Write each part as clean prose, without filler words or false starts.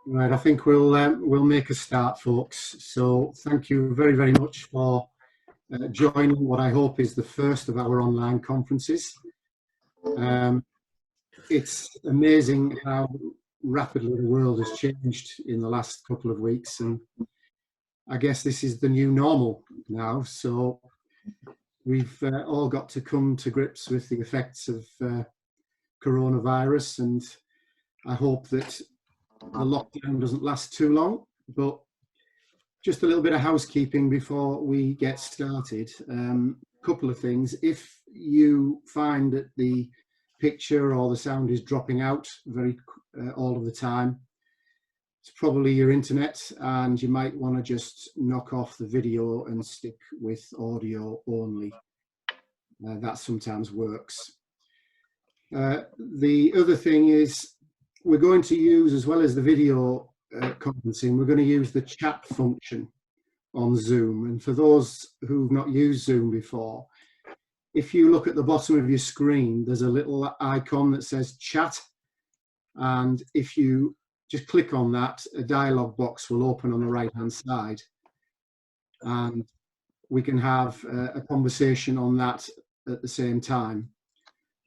Right, I think we'll make a start, folks. So thank you very, very much for joining what I hope is the first of our online conferences. It's amazing how rapidly the world has changed in the last couple of weeks, and I guess this is the new normal now. So we've all got to come to grips with the effects of coronavirus, and I hope that the lockdown doesn't last too long. But just a little bit of housekeeping before we get started. Couple of things. If you find that the picture or the sound is dropping out all of the time, it's probably your internet, and you might want to just knock off the video and stick with audio only. That sometimes works. The other thing is, we're going to use, as well as the video conferencing, we're going to use the chat function on Zoom. And for those who've not used Zoom before, if you look at the bottom of your screen, there's a little icon that says chat. And if you just click on that, a dialog box will open on the right-hand side. And we can have a conversation on that at the same time.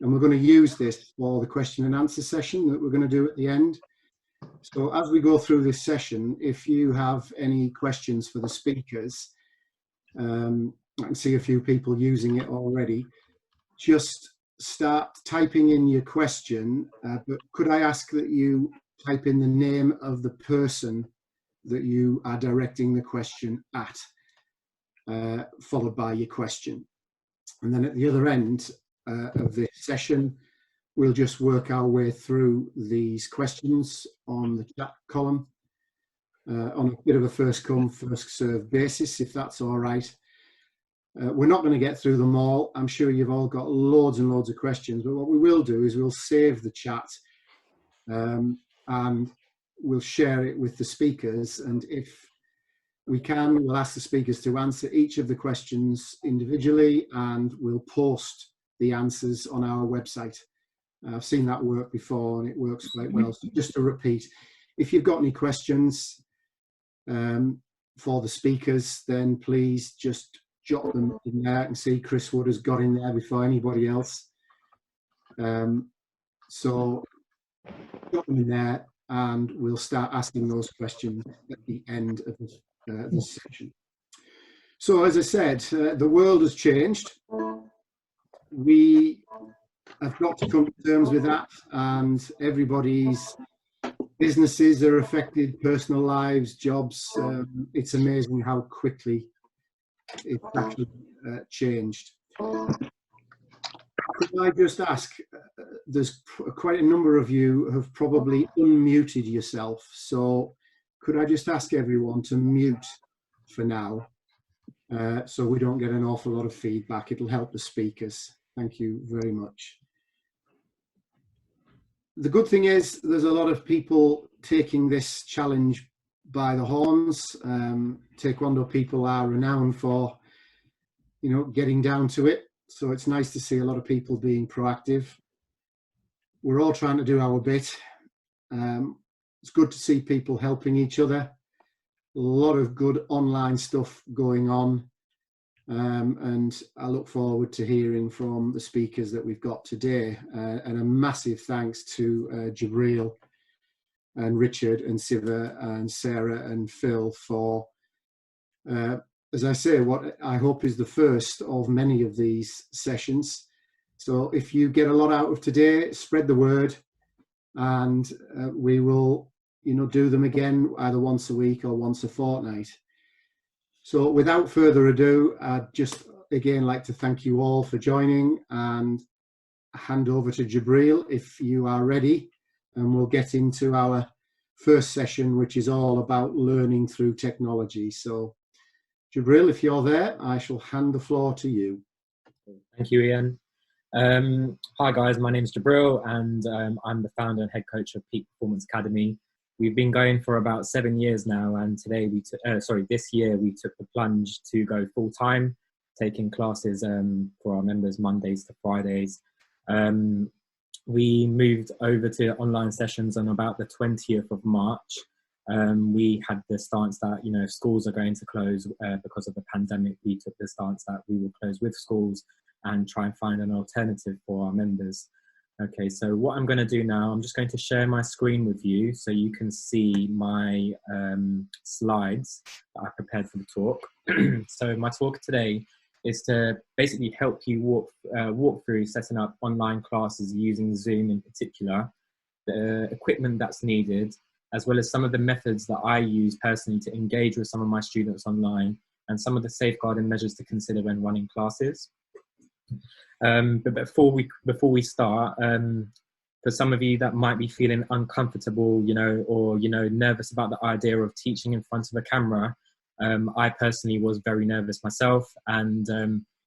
And we're going to use this for the question and answer session that we're going to do at the end. So as we go through this session, if you have any questions for the speakers, I can see a few people using it already, just start typing in your question, but could I ask that you type in the name of the person that you are directing the question at, followed by your question. And then at the other end of this session, we'll just work our way through these questions on the chat column on a bit of a first come, first served basis, if that's all right. We're not going to get through them all. I'm sure you've all got loads and loads of questions, but what we will do is we'll save the chat and we'll share it with the speakers. And if we can, we'll ask the speakers to answer each of the questions individually, and we'll post the answers on our website. I've seen that work before and it works quite well. So just to repeat, if you've got any questions for the speakers, then please just jot them in there. And see Chris Wood has got in there before anybody else. So jot them in there and we'll start asking those questions at the end of this section. So as I said, the world has changed. We have got to come to terms with that, and everybody's businesses are affected, personal lives, jobs. It's amazing how quickly it's actually changed. Could I just ask, there's quite a number of you have probably unmuted yourself, so could I just ask everyone to mute for now, so we don't get an awful lot of feedback. It'll help the speakers. Thank you very much. The good thing is there's a lot of people taking this challenge by the horns. Taekwondo people are renowned for, getting down to it. So it's nice to see a lot of people being proactive. We're all trying to do our bit. It's good to see people helping each other. A lot of good online stuff going on. And I look forward to hearing from the speakers that we've got today. And a massive thanks to Jibreel and Richard and Siva and Sarah and Phil for, as I say, what I hope is the first of many of these sessions. So if you get a lot out of today, spread the word, and we will, do them again either once a week or once a fortnight. So without further ado, I'd just again like to thank you all for joining and hand over to Jibreel if you are ready, and we'll get into our first session, which is all about learning through technology. So Jibreel, if you're there, I shall hand the floor to you. Thank you, Ian. Hi guys, my name is Jibreel, and I'm the founder and head coach of Peak Performance Academy. We've been going for about 7 years now, and today this year we took the plunge to go full time, taking classes for our members Mondays to Fridays. We moved over to online sessions on about the 20th of March, We had the stance that, you know, schools are going to close because of the pandemic. We took the stance that we will close with schools and try and find an alternative for our members. Okay, so what I'm going to do now, I'm just going to share my screen with you so you can see my slides that I prepared for the talk. So my talk today is to basically help you walk through setting up online classes using Zoom in particular, the equipment that's needed, as well as some of the methods that I use personally to engage with some of my students online, and some of the safeguarding measures to consider when running classes. But before we start, for some of you that might be feeling uncomfortable, you know, or, you know, nervous about the idea of teaching in front of a camera, I personally was very nervous myself, and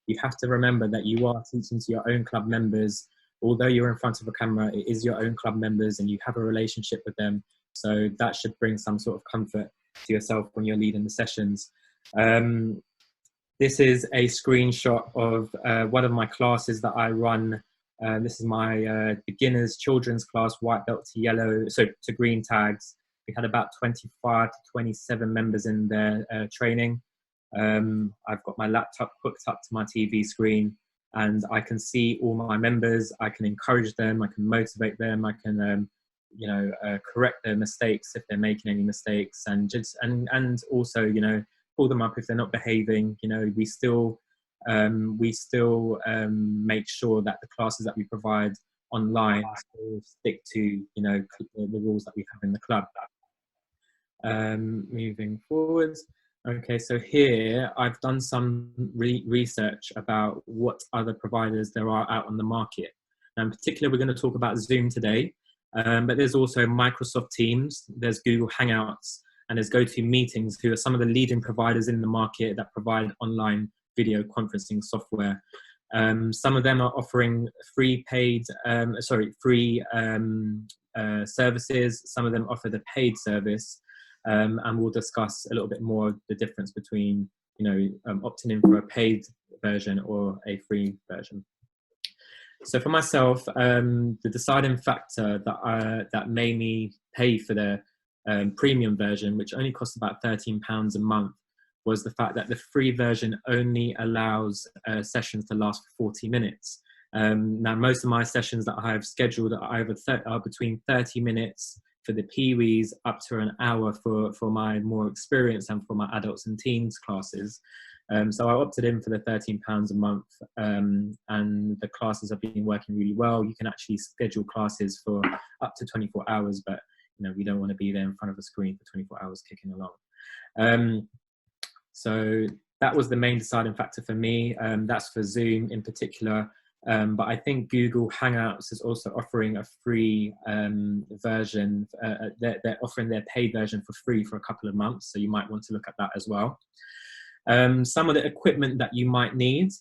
you have to remember that you are teaching to your own club members. Although you're in front of a camera, it is your own club members and you have a relationship with them. So that should bring some sort of comfort to yourself when you're leading the sessions. This is a screenshot of one of my classes that I run. This is my beginners children's class, white belt to yellow, so to green tags. We had about 25 to 27 members in their training. I've got my laptop hooked up to my TV screen, and I can see all my members. I can encourage them, I can motivate them, I can you know, correct their mistakes if they're making any mistakes, and just and also, you know, pull them up if they're not behaving. You know, we still make sure that the classes that we provide online still stick to, you know, the rules that we have in the club. Moving forwards. Okay, so here I've done some research about what other providers there are out on the market. Now, in particular, we're going to talk about Zoom today, but there's also Microsoft Teams, there's Google Hangouts, and there's GoToMeetings, who are some of the leading providers in the market that provide online video conferencing software. Some of them are offering free services. Some of them offer the paid service, and we'll discuss a little bit more the difference between, you know, opting in for a paid version or a free version. So for myself, the deciding factor that made me pay for the premium version, which only costs about £13 a month, was the fact that the free version only allows sessions to last for 40 minutes. Now, most of my sessions that I've scheduled are between 30 minutes for the peewees up to an hour for my more experienced and for my adults and teens classes. So I opted in for the £13 a month, and the classes have been working really well. You can actually schedule classes for up to 24 hours, but, you know, we don't want to be there in front of a screen for 24 hours kicking along. So that was the main deciding factor for me. That's for Zoom in particular. But I think Google Hangouts is also offering a free version. They're offering their paid version for free for a couple of months. So you might want to look at that as well. Some of the equipment that you might need.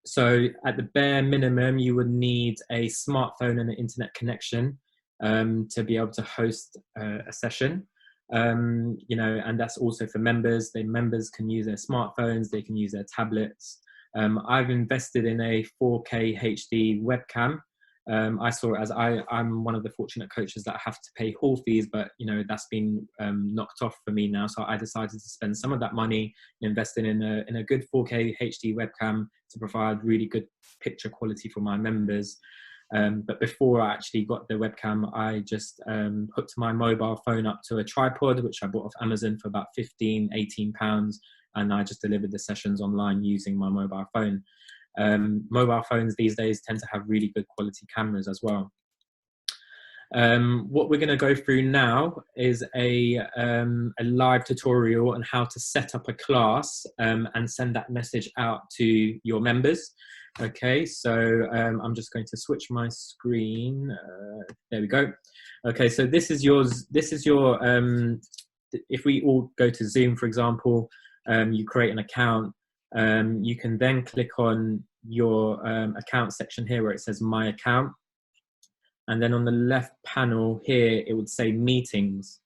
So at the bare minimum, you would need a smartphone and an internet connection to be able to host a session. You know, and that's also for members. The members can use their smartphones, they can use their tablets. I've invested in a 4K HD webcam. I saw it as I'm one of the fortunate coaches that have to pay hall fees, but, you know, that's been knocked off for me now. So I decided to spend some of that money investing in a good 4K HD webcam to provide really good picture quality for my members. But before I actually got the webcam, I just hooked my mobile phone up to a tripod, which I bought off Amazon for about £18, and I just delivered the sessions online using my mobile phone. Mobile phones these days tend to have really good quality cameras as well. What we're going to go through now is a live tutorial on how to set up a class and send that message out to your members. Okay, so I'm just going to switch my screen. There we go. Okay, so this is yours. This is your, if we all go to Zoom, for example, you create an account. You can then click on your account section here where it says My Account. And then on the left panel here, it would say Meetings.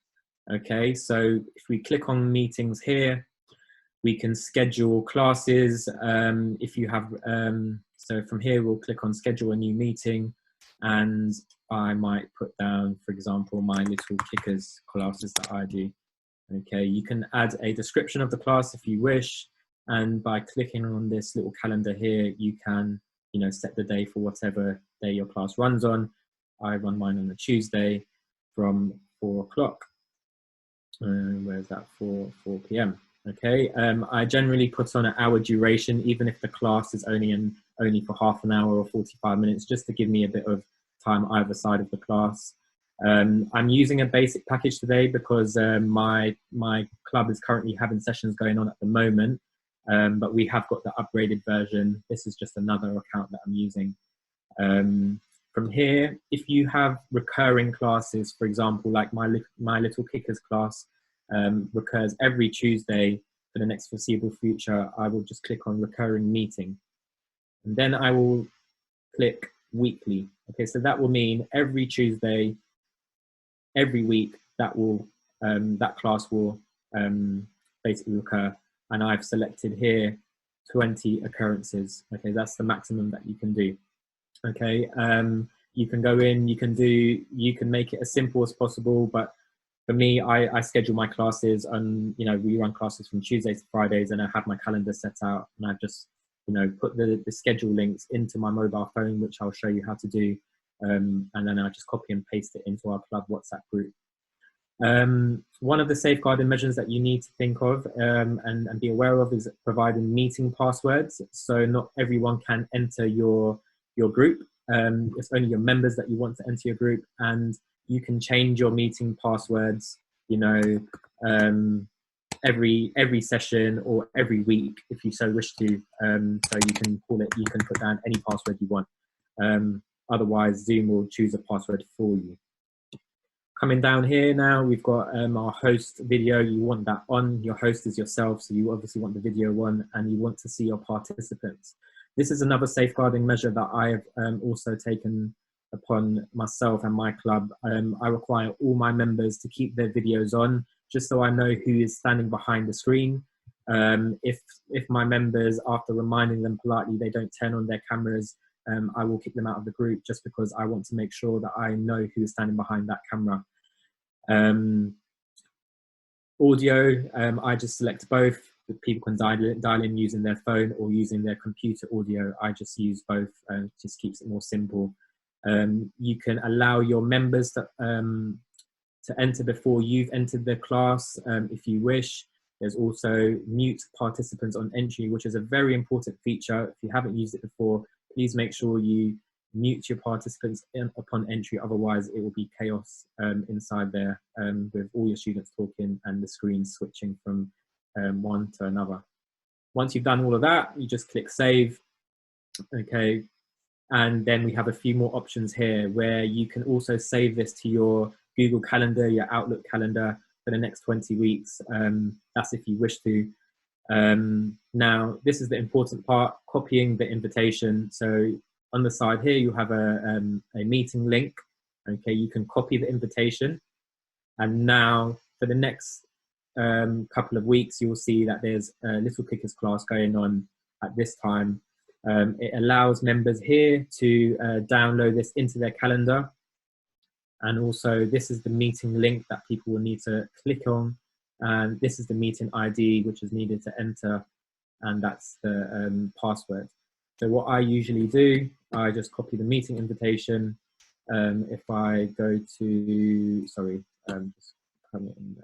Okay, so if we click on Meetings here, we can schedule classes. If you have, so from here, we'll click on Schedule a New Meeting. And I might put down, for example, my little kickers classes that I do. Okay, you can add a description of the class if you wish, and by clicking on this little calendar here, you can, you know, set the day for whatever day your class runs on. I run mine on a Tuesday from 4 o'clock. Where's that? 4 p.m. Okay, I generally put on an hour duration, even if the class is only for half an hour or 45 minutes, just to give me a bit of time either side of the class. I'm using a basic package today because my club is currently having sessions going on at the moment, but we have got the upgraded version. This is just another account that I'm using. From here, if you have recurring classes, for example, like my little kickers class recurs every Tuesday for the next foreseeable future, I will just click on recurring meeting, and then I will click weekly. Okay, so that will mean every Tuesday, every week, that class will basically occur, and I've selected here 20 occurrences. Okay, that's the maximum that you can do. Okay, you can go in, you can make it as simple as possible, but for me, I schedule my classes, and you know, we run classes from Tuesdays to Fridays, and I have my calendar set out, and I've just, you know, put the schedule links into my mobile phone, which I'll show you how to do, and then I just copy and paste it into our club WhatsApp group. One of the safeguarding measures that you need to think of and be aware of is providing meeting passwords. So not everyone can enter your group. It's only your members that you want to enter your group, and you can change your meeting passwords, you know, every session or every week if you so wish to. So you can put down any password you want. Otherwise, Zoom will choose a password for you. Coming down here now, we've got our host video. You want that on. Your host is yourself, so you obviously want the video on, and you want to see your participants. This is another safeguarding measure that I have also taken upon myself and my club. I require all my members to keep their videos on, just so I know who is standing behind the screen. If my members, after reminding them politely, they don't turn on their cameras, I will kick them out of the group, just because I want to make sure that I know who is standing behind that camera. Audio, I just select both. People can dial in using their phone or using their computer audio. I just use both, just keeps it more simple. You can allow your members to enter before you've entered the class if you wish. There's also mute participants on entry, which is a very important feature. If you haven't used it before, please make sure you mute your participants upon entry, otherwise it will be chaos inside there with all your students talking and the screen switching from one to another. Once you've done all of that, you just click save. Okay, and then we have a few more options here where you can also save this to your Google Calendar, your Outlook calendar for the next 20 weeks. That's if you wish to. Now, this is the important part, copying the invitation. So on the side here, you have a meeting link. Okay, you can copy the invitation. And now for the next couple of weeks, you'll see that there's a little kickers class going on at this time. It allows members here to download this into their calendar. And also this is the meeting link that people will need to click on. And this is the meeting ID, which is needed to enter. And that's the password. So what I usually do, I just copy the meeting invitation. If I go to, sorry, just come in,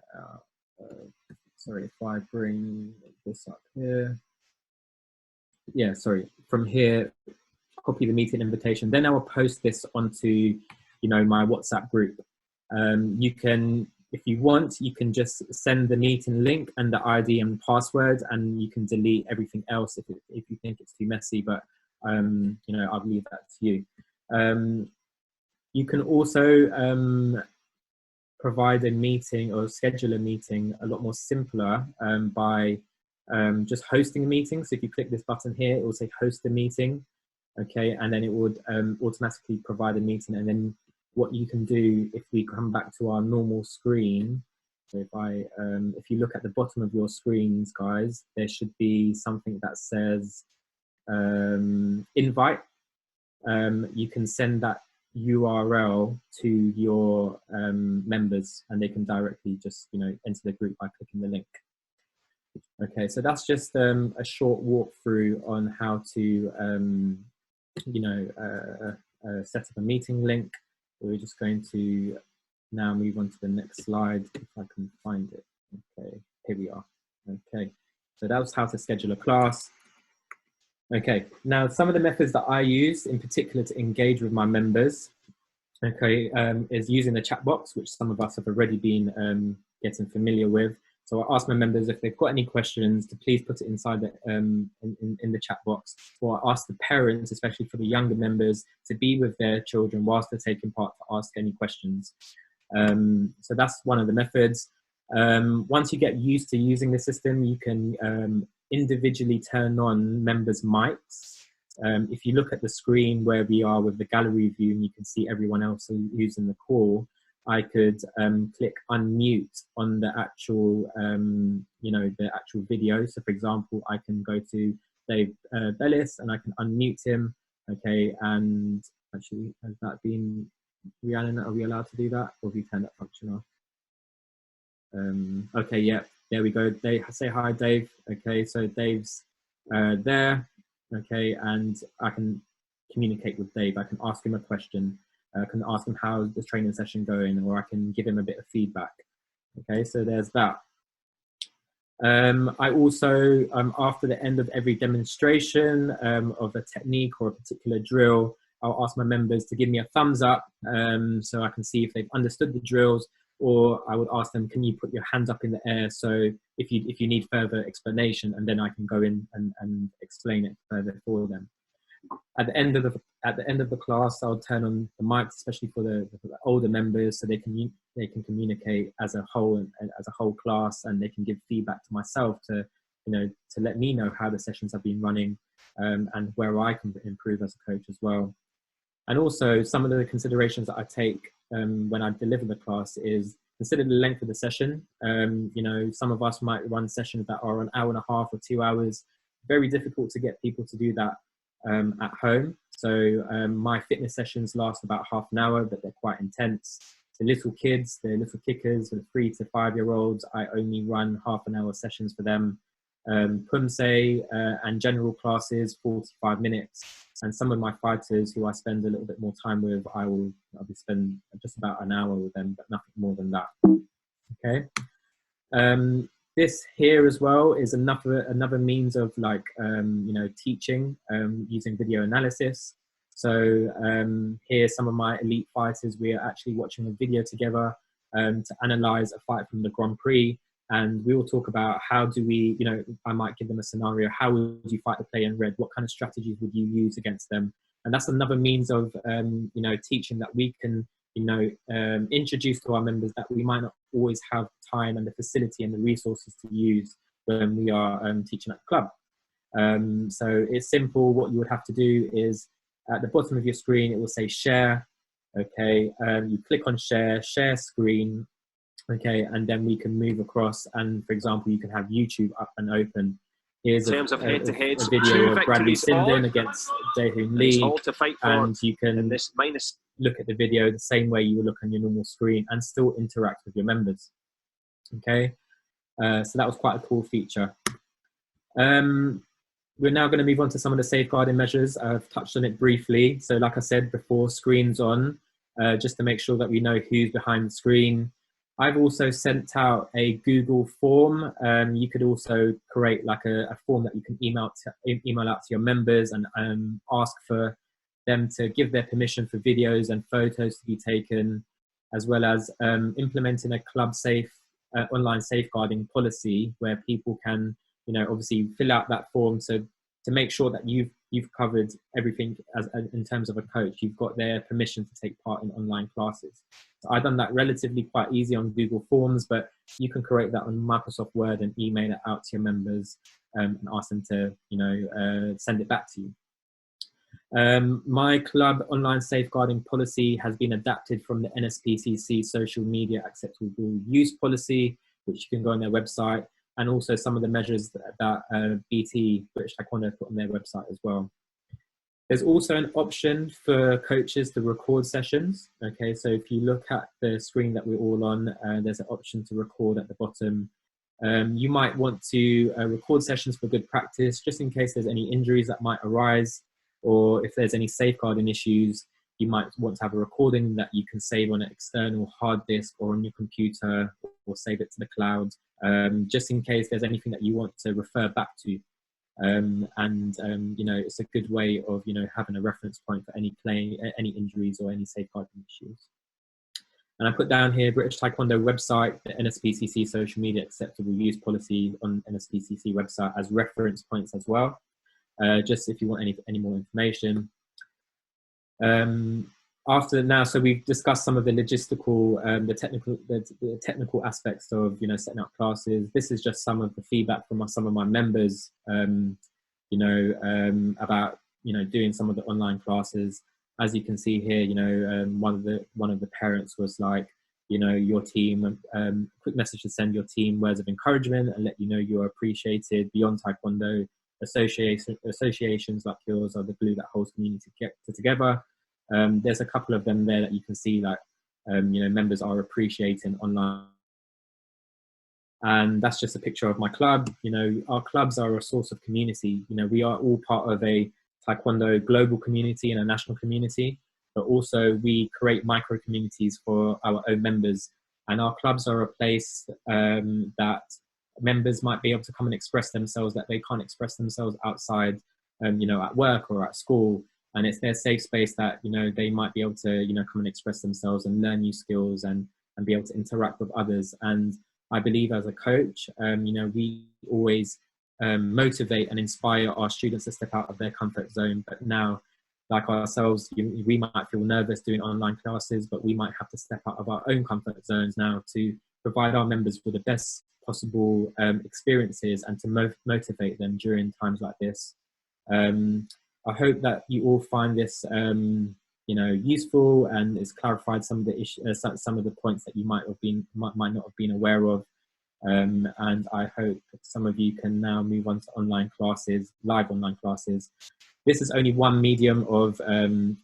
sorry, if I bring this up here. Yeah, sorry, from here, copy the meeting invitation. Then I will post this onto, you know, my WhatsApp group. You can, if you want, you can just send the meeting link and the ID and password, and you can delete everything else if you think it's too messy, but you know, I'll leave that to you. You can also provide a meeting or schedule a meeting a lot more simpler by just hosting a meeting. So if you click this button here, it will say host a meeting. Okay, and then it would automatically provide a meeting. And then what you can do, if we come back to our normal screen, so if you look at the bottom of your screens, guys, there should be something that says invite. You can send that URL to your members, and they can directly just, you know, enter the group by clicking the link. Okay, so that's just a short walkthrough on how to, you know, set up a meeting link. We're just going to now move on to the next slide, if I can find it. Okay, here we are. Okay, so that was how to schedule a class. Okay, now some of the methods that I use in particular to engage with my members, okay, is using the chat box, which some of us have already been getting familiar with. So I ask my members if they've got any questions to please put it inside the, in the chat box, or I ask the parents, especially for the younger members, to be with their children whilst they're taking part to ask any questions. So that's one of the methods. Once you get used to using the system, you can individually turn on members' mics. If you look at the screen where we are with the gallery view and you can see everyone else who's in the call, I could click unmute on the actual, you know, the actual video. So for example, I can go to Dave Bellis and I can unmute him. Okay, and actually, has that been, Rhiannon, are we allowed to do that? Or have you turned that function off? Okay, yeah, there we go. Dave, say hi, Dave. Okay, so Dave's there. Okay, and I can communicate with Dave. I can ask him a question. I can ask him how's the training session going, or I can give him a bit of feedback. Okay, so there's that. I also, after the end of every demonstration of a technique or a particular drill, I'll ask my members to give me a thumbs up so I can see if they've understood the drills, or I would ask them, can you put your hands up in the air so if you need further explanation, and then I can go in and explain it further for them. At the end of the class, I'll turn on the mic, especially for the older members, so they can communicate as a whole class, and they can give feedback to myself to, you know, to let me know how the sessions have been running and where I can improve as a coach as well. And also, some of the considerations that I take when I deliver the class is consider the length of the session. You know, some of us might run sessions that are an hour and a half or 2 hours. Very difficult to get people to do that at home. So my fitness sessions last about half an hour, but they're quite intense. The little kids, the little kickers, the 3 to 5 year olds, I only run half an hour sessions for them. Pumse and general classes, 45 minutes. And some of my fighters who I spend a little bit more time with, I'll spend just about an hour with them, but nothing more than that. Okay. This here as well is another means of, like, you know, teaching using video analysis. So here, some of my elite fighters, we are actually watching a video together to analyze a fight from the Grand Prix. And we will talk about how do we, you know, I might give them a scenario. How would you fight the player in red? What kind of strategies would you use against them? And that's another means of, you know, teaching that we can, you know, introduce to our members that we might not always have time and the facility and the resources to use when we are teaching at the club. So it's simple. What you would have to do is at the bottom of your screen, it will say share. Okay, you click on share screen. Okay, and then we can move across, and for example, you can have YouTube up and open. Here's a video of Bradley Sinden against Jae-Hoon Lee, and you can look at the video the same way you will look on your normal screen and still interact with your members. Okay, so that was quite a cool feature. We're now going to move on to some of the safeguarding measures. I've touched on it briefly. So like I said before, screens on, just to make sure that we know who's behind the screen. I've also sent out a Google form. You could also create like a form that you can email out to your members and ask for them to give their permission for videos and photos to be taken, as well as implementing a club safe online safeguarding policy where people can, you know, obviously fill out that form to make sure that you've covered everything as in terms of a coach. You've got their permission to take part in online classes. So I've done that relatively quite easy on Google Forms, but you can create that on Microsoft Word and email it out to your members and ask them to, you know, send it back to you. My club online safeguarding policy has been adapted from the NSPCC social media acceptable use policy, which you can go on their website, and also some of the measures that BT, British Taekwondo, put on their website as well. There's also an option for coaches to record sessions. Okay, so if you look at the screen that we're all on, there's an option to record at the bottom. You might want to record sessions for good practice, just in case there's any injuries that might arise, or if there's any safeguarding issues. You might want to have a recording that you can save on an external hard disk or on your computer, or save it to the cloud, just in case there's anything that you want to refer back to. You know, it's a good way of, you know, having a reference point for any injuries or any safeguarding issues. And I put down here British Taekwondo website, the NSPCC social media acceptable use policy on NSPCC website as reference points as well, just if you want any more information. After now, so we've discussed some of the logistical, the technical aspects of, you know, setting up classes. This is just some of the feedback from some of my members, you know, about, you know, doing some of the online classes. As you can see here, you know, one of the parents was like, you know, your team, quick message to send your team words of encouragement and let you know you're appreciated beyond Taekwondo. Associations like yours are the glue that holds community together. There's a couple of them there that you can see, like, you know, members are appreciating online. And that's just a picture of my club. You know, our clubs are a source of community. You know, we are all part of a Taekwondo global community and a national community, but also we create micro communities for our own members. And our clubs are a place that members might be able to come and express themselves that they can't express themselves outside, you know, at work or at school. And it's their safe space that, you know, they might be able to, you know, come and express themselves and learn new skills and be able to interact with others. And I believe as a coach, you know, we always motivate and inspire our students to step out of their comfort zone. But now, like ourselves, we might feel nervous doing online classes, but we might have to step out of our own comfort zones now to provide our members with the best possible experiences and to motivate them during times like this. I hope that you all find this, you know, useful, and it's clarified some of the issues, some of the points that you might not have been aware of. And I hope some of you can now move on to online classes, live online classes. This is only one medium of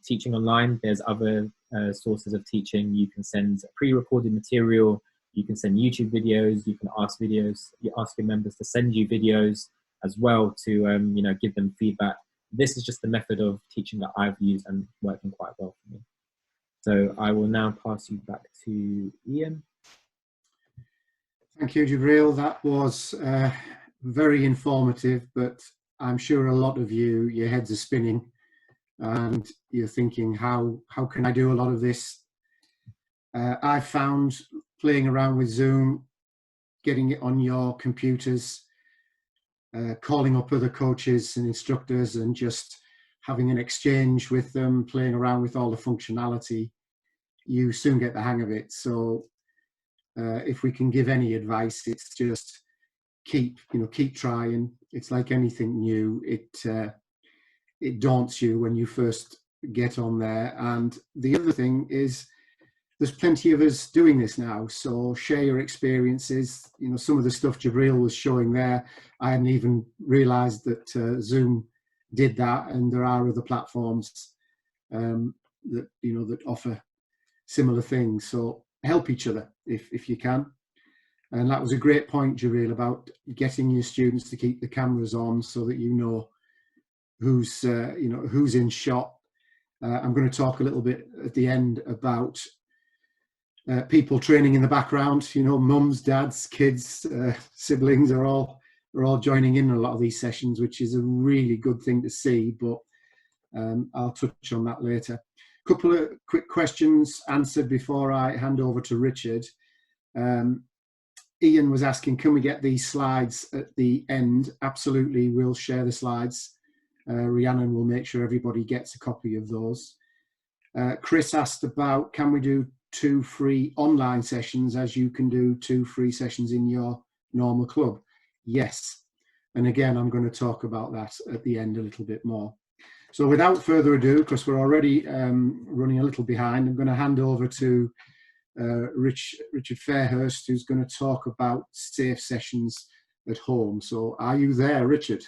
teaching online. There's other sources of teaching. You can send pre-recorded material. You can send YouTube videos. You can ask your members to send you videos as well to, you know, give them feedback. This is just the method of teaching that I've used and working quite well for me. So I will now pass you back to Ian. Thank you, Jibreel. That was very informative, but I'm sure a lot of you, your heads are spinning and you're thinking, how can I do a lot of this? I've found playing around with Zoom, getting it on your computers, calling up other coaches and instructors and just having an exchange with them, playing around with all the functionality, you soon get the hang of it. So if we can give any advice, it's just keep trying. It's like anything new. It daunts you when you first get on there. And the other thing is, there's plenty of us doing this now, so share your experiences. You know, some of the stuff Jibreel was showing there, I hadn't even realized that Zoom did that, and there are other platforms that, you know, that offer similar things. So help each other if you can. And that was a great point, Jibreel, about getting your students to keep the cameras on so that you know who's you know, who's in shot. I'm going to talk a little bit at the end about people training in the background. You know, mums, dads, kids, siblings are all joining in a lot of these sessions, which is a really good thing to see. But I'll touch on that later. A couple of quick questions answered before I hand over to Richard. Ian was asking, can we get these slides at the end? Absolutely, we'll share the slides. Rhiannon will make sure everybody gets a copy of those. Chris asked about, can we do 2 free online sessions as you can do 2 free sessions in your normal club? Yes. And again, I'm going to talk about that at the end a little bit more. So without further ado, because we're already running a little behind, I'm going to hand over to Richard Fairhurst, who's going to talk about safe sessions at home. So are you there, Richard?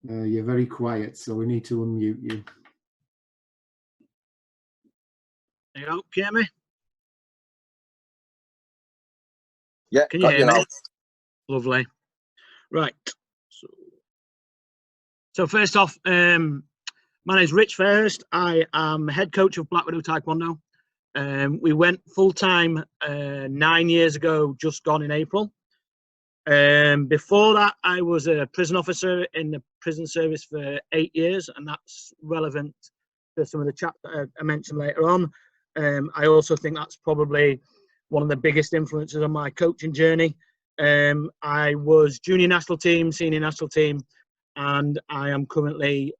You're very quiet, so we need to unmute you. There you go. Can you hear me? Yeah, Can you got hear me? now. Lovely. Right. So first off, my name is Rich Fairhurst. I am head coach of Black Widow Taekwondo. We went full-time 9 years ago, just gone in April. Before that, I was a prison officer in the prison service for 8 years, and that's relevant to some of the chat that I mentioned later on. I also think that's probably one of the biggest influences on my coaching journey. I was junior national team, senior national team, and I am currently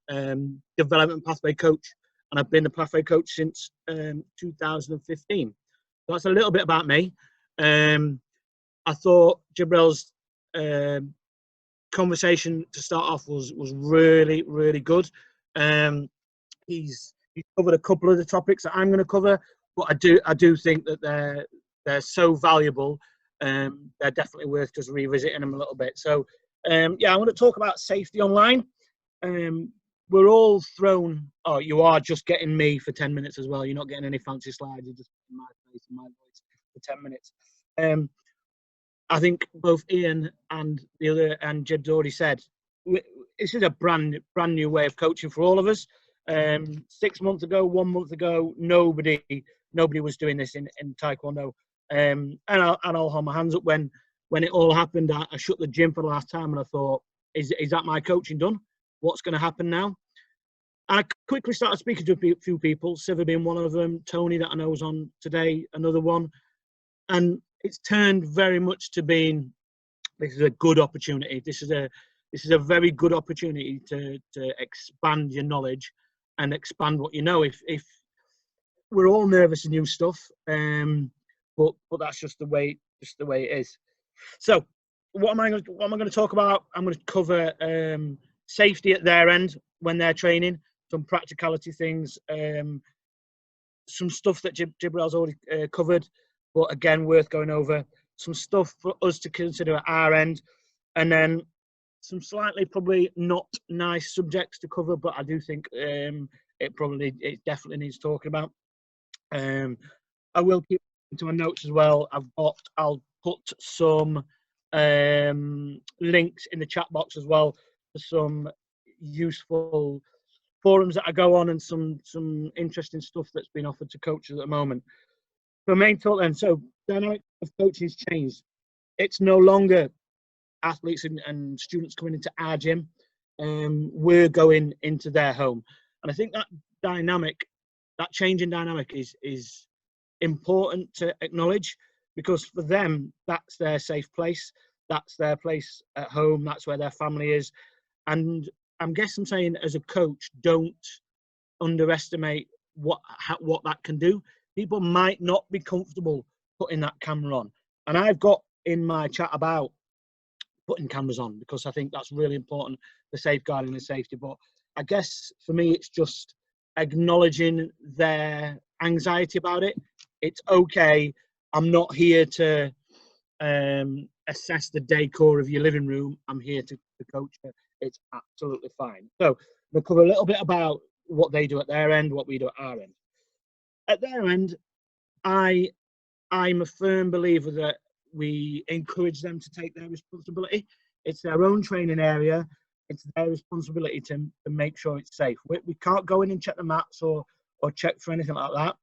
development pathway coach, and I've been the pathway coach since 2015. So that's a little bit about me. I thought Jibreel's conversation to start off was really, really good. He's covered a couple of the topics that I'm going to cover, but I do think that they're so valuable. They're definitely worth just revisiting them a little bit. So yeah, I want to talk about safety online. We're all thrown. Oh, you are just getting me for 10 minutes as well. You're not getting any fancy slides. You're just getting my face and my voice for 10 minutes. I think both Ian and Jib's already said this is a brand new way of coaching for all of us. 6 months ago, 1 month ago, nobody was doing this in Taekwondo. And I'll hold my hands up when it all happened. I shut the gym for the last time, and I thought, is that my coaching done? What's going to happen now? I quickly started speaking to a few people, Siva being one of them, Tony that I know was on today, another one, and it's turned very much to being, this is a good opportunity. This is a very good opportunity to expand your knowledge and expand what you know. If we're all nervous of new stuff, but that's just the way it is. So what am I going to talk about? I'm going to cover safety at their end when they're training, some practicality things, some stuff that Jibreel's already covered, but again, worth going over. Some stuff for us to consider at our end, and then some slightly probably not nice subjects to cover, but I do think it definitely needs talking about. I will keep into my notes as well. I'll put some links in the chat box as well for some useful forums that I go on and some interesting stuff that's been offered to coaches at the moment. So main talk then. So dynamic of coaching has changed. It's no longer athletes and students coming into our gym. We're going into their home, and I think that change in dynamic is important to acknowledge, because for them that's their safe place, that's their place at home, that's where their family is. And I'm saying as a coach, don't underestimate what that can do. People might not be comfortable putting that camera on, and I've got in my chat about putting cameras on because I think that's really important for safeguarding and safety. But I guess for me, it's just acknowledging their anxiety about it. It's okay. I'm not here to assess the decor of your living room. I'm here to coach you. It's absolutely fine. So we'll cover a little bit about what they do at their end, what we do at our end. At their end, I'm a firm believer that we encourage them to take their responsibility. It's their own training area. It's their responsibility to make sure it's safe. We can't go in and check the mats or check for anything like that.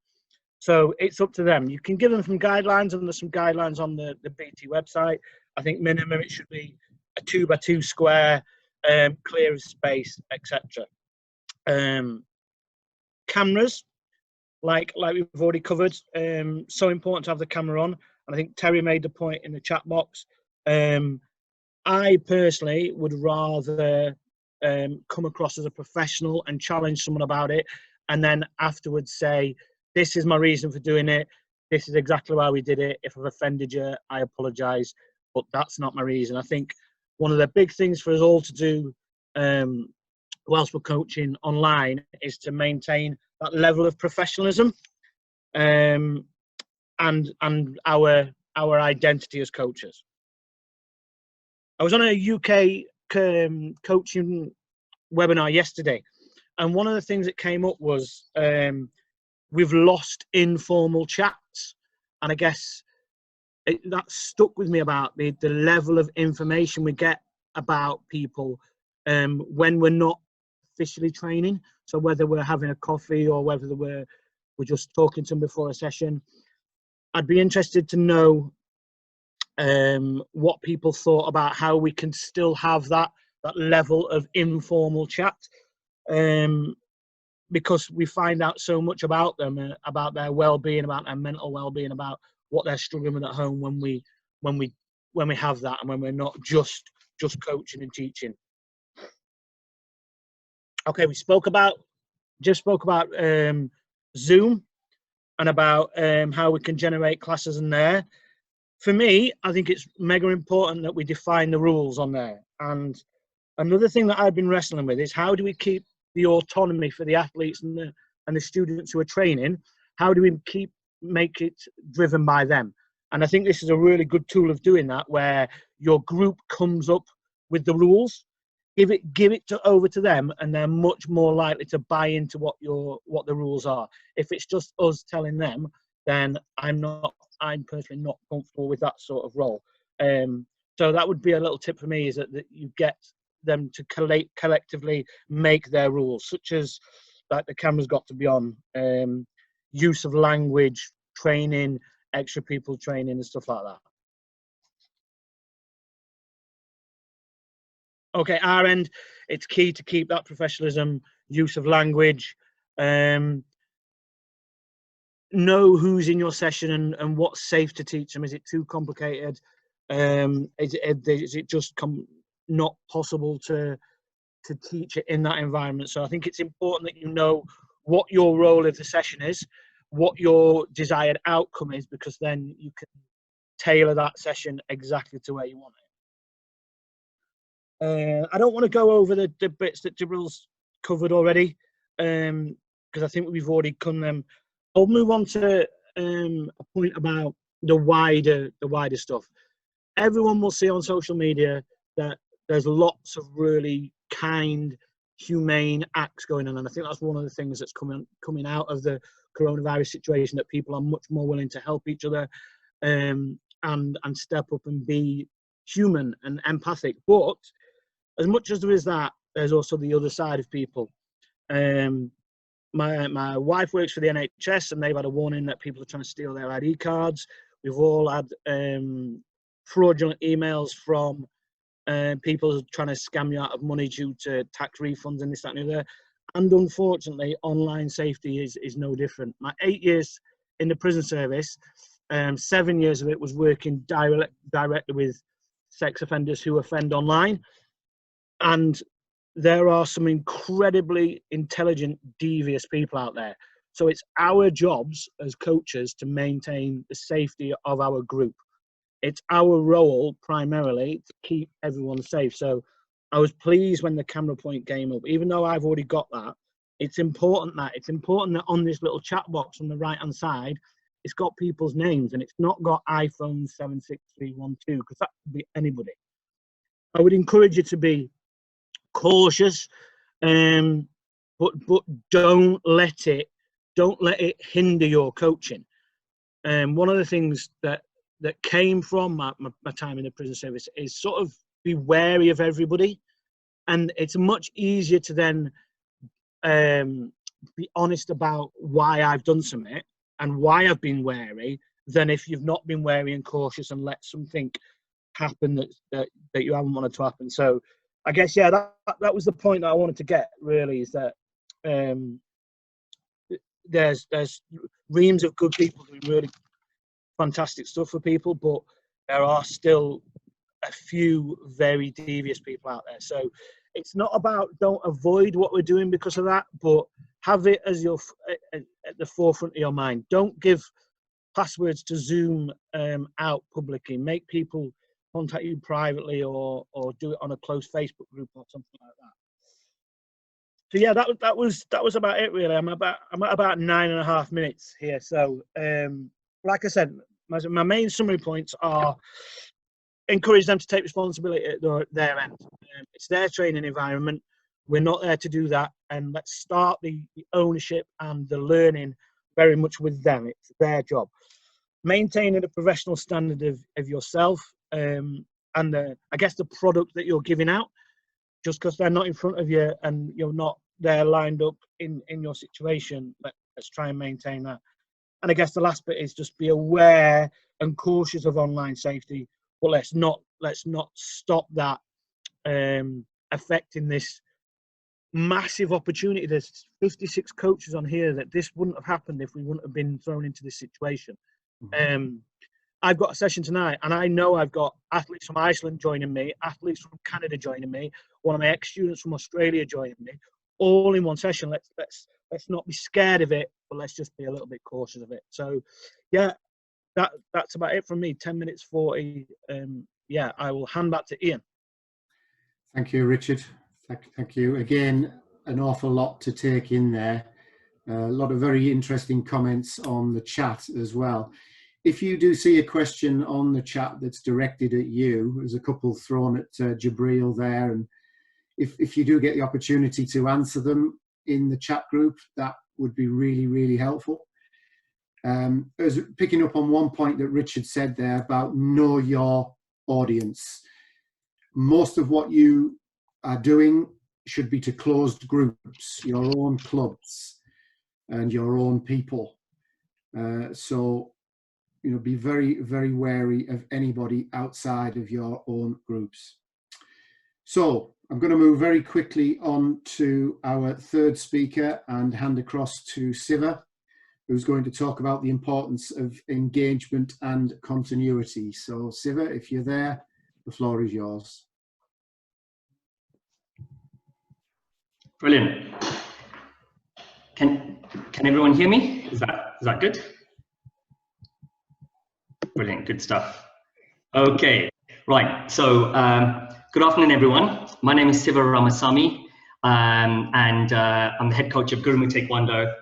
So it's up to them. You can give them some guidelines, and there's some guidelines on the BT website. I think minimum it should be a 2x2 square, clear of space, etc. Cameras, like we've already covered, so important to have the camera on. And I think Terry made the point in the chat box. I personally would rather come across as a professional and challenge someone about it, and then afterwards say, this is my reason for doing it. This is exactly why we did it. If I've offended you, I apologise, but that's not my reason. I think one of the big things for us all to do whilst we're coaching online is to maintain that level of professionalism and our identity as coaches. I was on a UK coaching webinar yesterday, and one of the things that came up was we've lost informal chats, and I guess that stuck with me about the level of information we get about people when we're not officially training. So whether we're having a coffee or whether we're just talking to them before a session, I'd be interested to know what people thought about how we can still have that level of informal chat, because we find out so much about them, about their well-being, about their mental well-being, about what they're struggling with at home when we have that, and when we're not just coaching and teaching. Okay, we spoke about Zoom and about how we can generate classes in there. For me, I think it's mega important that we define the rules on there. And another thing that I've been wrestling with is, how do we keep the autonomy for the athletes and the students who are training? How do we make it driven by them? And I think this is a really good tool of doing that, where your group comes up with the rules, give it over to them, and they're much more likely to buy into what the rules are. If it's just us telling them, then I'm personally not comfortable with that sort of role. So that would be a little tip for me, is that you get them to collectively make their rules, such as like the camera's got to be on, use of language, training, extra people training and stuff like that. Okay, our end, it's key to keep that professionalism, use of language, know who's in your session and what's safe to teach them. Is it too complicated? Is it just not possible to teach it in that environment? So I think it's important that you know what your role of the session is, what your desired outcome is, because then you can tailor that session exactly to where you want it. I don't want to go over the bits that Jibreel's covered already, because I think we've already come them. I'll move on to a point about the wider stuff. Everyone will see on social media that there's lots of really kind, humane acts going on, and I think that's one of the things that's coming out of the coronavirus situation, that people are much more willing to help each other and step up and be human and empathic. But as much as there is that, there's also the other side of people. My wife works for the NHS, and they've had a warning that people are trying to steal their ID cards. We've all had fraudulent emails from people trying to scam you out of money due to tax refunds and this, that, and the other. And unfortunately, online safety is no different. My 8 years in the prison service, 7 years of it was working directly with sex offenders who offend online. And there are some incredibly intelligent, devious people out there. So it's our jobs as coaches to maintain the safety of our group. It's our role primarily to keep everyone safe. So I was pleased when the camera point came up, even though I've already got that. It's important that on this little chat box on the right hand side, it's got people's names, and it's not got iPhone 76312, because that could be anybody. I would encourage you to be cautious, but don't let it hinder your coaching. One of the things that came from my time in the prison service is sort of be wary of everybody, and it's much easier to then be honest about why I've done something and why I've been wary, than if you've not been wary and cautious and let something happen that you haven't wanted to happen. So I guess, yeah, that was the point that I wanted to get, really, is that there's reams of good people doing really fantastic stuff for people, but there are still a few very devious people out there. So it's not about don't avoid what we're doing because of that, but have it as at the forefront of your mind. Don't give passwords to Zoom out publicly. Make people contact you privately, or do it on a close Facebook group or something like that. So yeah, that was about it, really. I'm at about 9.5 minutes here. So like I said, my main summary points are: encourage them to take responsibility at their end. It's their training environment. We're not there to do that. And let's start the ownership and the learning very much with them. It's their job. Maintaining a professional standard of yourself and I guess the product that you're giving out, just because they're not in front of you and you're not there lined up in your situation, let's try and maintain that. And I guess the last bit is just be aware and cautious of online safety, but let's not stop that affecting this massive opportunity. There's 56 coaches on here that this wouldn't have happened if we wouldn't have been thrown into this situation. I've got a session tonight, and I know I've got athletes from Iceland joining me, athletes from Canada joining me, one of my ex-students from Australia joining me, all in one session. Let's not be scared of it, but let's just be a little bit cautious of it. So, yeah, that's about it from me. 10 minutes 40. Yeah, I will hand back to Ian. Thank you, Richard. Thank you again. An awful lot to take in there. A lot of very interesting comments on the chat as well. If you do see a question on the chat that's directed at you, there's a couple thrown at Jibreel there, and if you do get the opportunity to answer them in the chat group, that would be really, really helpful. As picking up on one point that Richard said there about know your audience. Most of what you are doing should be to closed groups, your own clubs and your own people. So, you know, be very, very wary of anybody outside of your own groups. So I'm going to move very quickly on to our third speaker and hand across to Siva, who's going to talk about the importance of engagement and continuity. So Siva, if you're there, the floor is yours. Brilliant. Can everyone hear me? Is that good? Brilliant, good stuff. Okay, right. So good afternoon, everyone. My name is Siva Ramasamy, and I'm the head coach of Gurumu Taekwondo,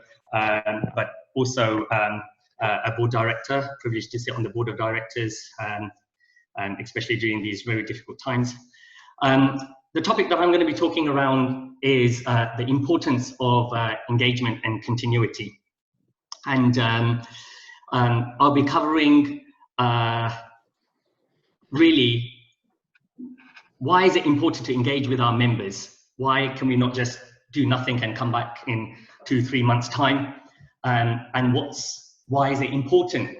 but also a board director, privileged to sit on the board of directors, especially during these very difficult times. The topic that I'm going to be talking around is the importance of engagement and continuity. And I'll be covering really, why is it important to engage with our members? Why can we not just do nothing and come back in 2-3 months' time? And why is it important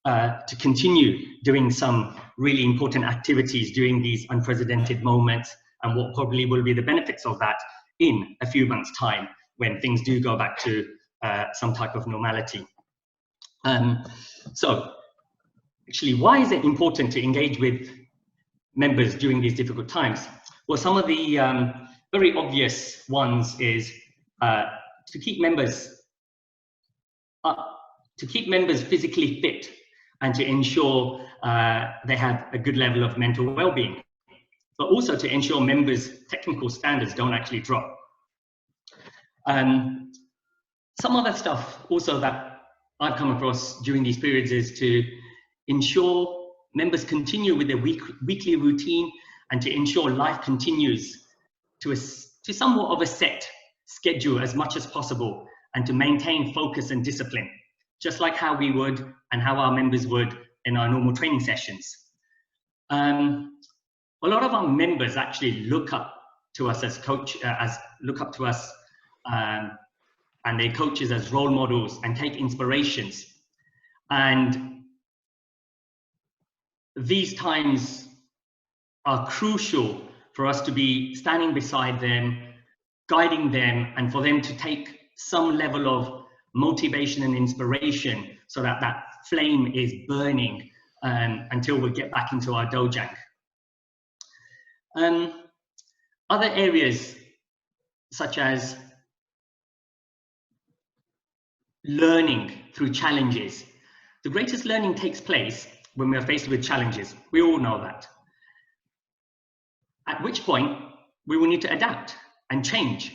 to continue doing some really important activities during these unprecedented moments, and what probably will be the benefits of that in a few months' time when things do go back to some type of normality. So actually, why is it important to engage with members during these difficult times? Well, some of the very obvious ones is to keep members physically fit and to ensure they have a good level of mental well-being, but also to ensure members' technical standards don't actually drop. Some other stuff also that I've come across during these periods is to ensure members continue with their weekly routine and to ensure life continues to somewhat of a set schedule as much as possible, and to maintain focus and discipline, just like how we would and how our members would in our normal training sessions. A lot of our members actually look up to us as and their coaches as role models and take inspirations. And these times are crucial for us to be standing beside them, guiding them, and for them to take some level of motivation and inspiration so that that flame is burning until we get back into our dojang. Other areas such as learning through challenges. The greatest learning takes place when we are faced with challenges. We all know that. At which point we will need to adapt and change.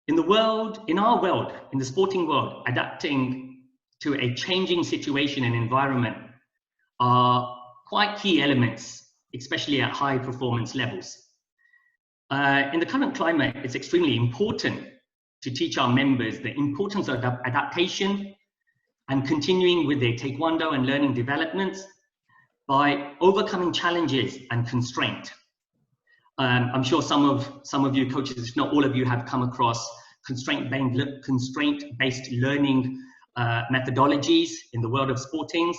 In the world, in our world, in the sporting world, adapting to a changing situation and environment are quite key elements, especially at high performance levels. In the current climate, it's extremely important to teach our members the importance of adaptation and continuing with their Taekwondo and learning developments by overcoming challenges and constraint. I'm sure some of you coaches, if not all of you, have come across constraint-based learning methodologies in the world of sportings.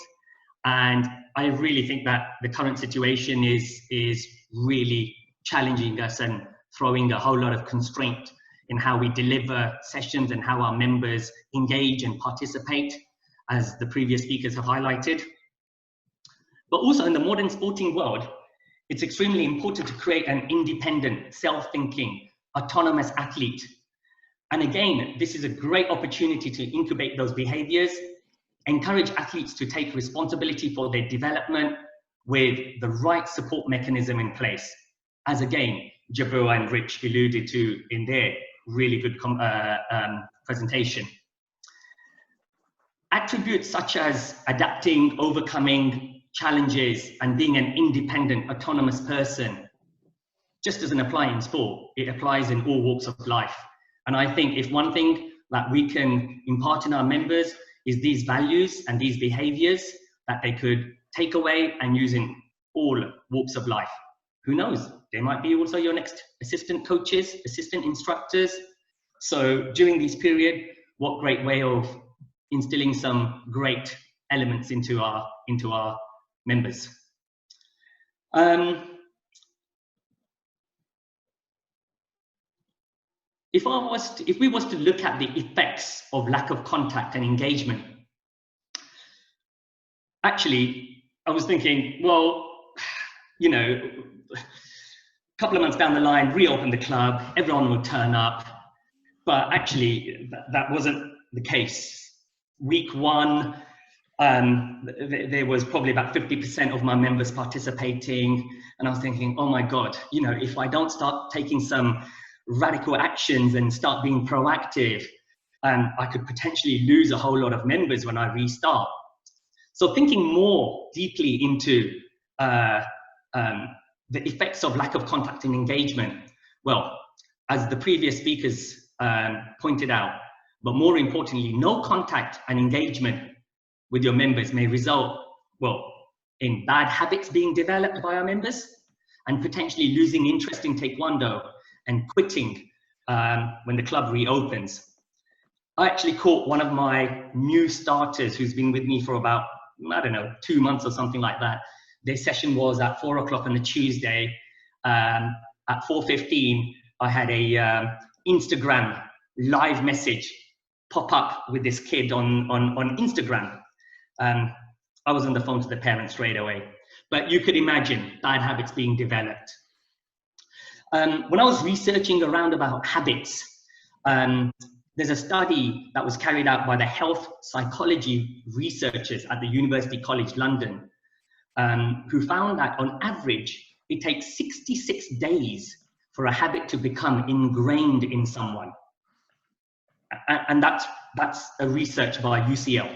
And I really think that the current situation is really challenging us and throwing a whole lot of constraint in how we deliver sessions and how our members engage and participate, as the previous speakers have highlighted. But also in the modern sporting world, it's extremely important to create an independent, self-thinking, autonomous athlete. And again, this is a great opportunity to incubate those behaviors, encourage athletes to take responsibility for their development with the right support mechanism in place, as again, Jibreel and Rich alluded to in their really good presentation. Attributes such as adapting, overcoming challenges, and being an independent, autonomous person just doesn't apply in sport. It applies in all walks of life. And I think if one thing that we can impart in our members is these values and these behaviors that they could take away and use in all walks of life. Who knows? They might be also your next assistant coaches, assistant instructors. So during this period, what great way of instilling some great elements into our members. If we was to look at the effects of lack of contact and engagement, actually, I was thinking, well, you know, a couple of months down the line, reopen the club, everyone will turn up. But actually, that wasn't the case. Week one, there was probably about 50% of my members participating. And I was thinking, oh my God, you know, if I don't start taking some radical actions and start being proactive, I could potentially lose a whole lot of members when I restart. So thinking more deeply into the effects of lack of contact and engagement, well, as the previous speakers pointed out, but more importantly, no contact and engagement with your members may result, well, in bad habits being developed by our members and potentially losing interest in Taekwondo and quitting when the club reopens. I actually caught one of my new starters who's been with me for about, I don't know, 2 months or something like that. Their session was at 4 o'clock on a Tuesday. At 4:15, I had a Instagram live message pop up with this kid on Instagram. I was on the phone to the parents straight away. But you could imagine bad habits being developed. When I was researching around about habits, there's a study that was carried out by the health psychology researchers at the University College London, who found that on average, it takes 66 days for a habit to become ingrained in someone. And that's a research by UCL.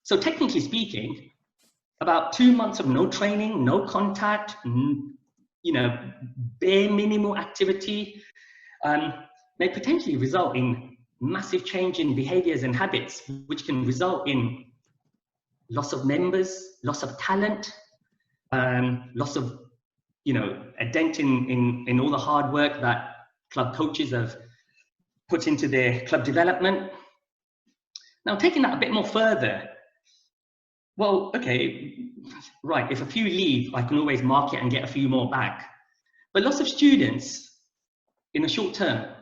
So technically speaking, about 2 months of no training, no contact, you know, bare minimal activity may potentially result in massive change in behaviors and habits, which can result in loss of members, loss of talent, loss of, you know, a dent in all the hard work that club coaches have put into their club development. Now, taking that a bit more further, well, okay, right, if a few leave, I can always mark it and get a few more back. But lots of students in the short term,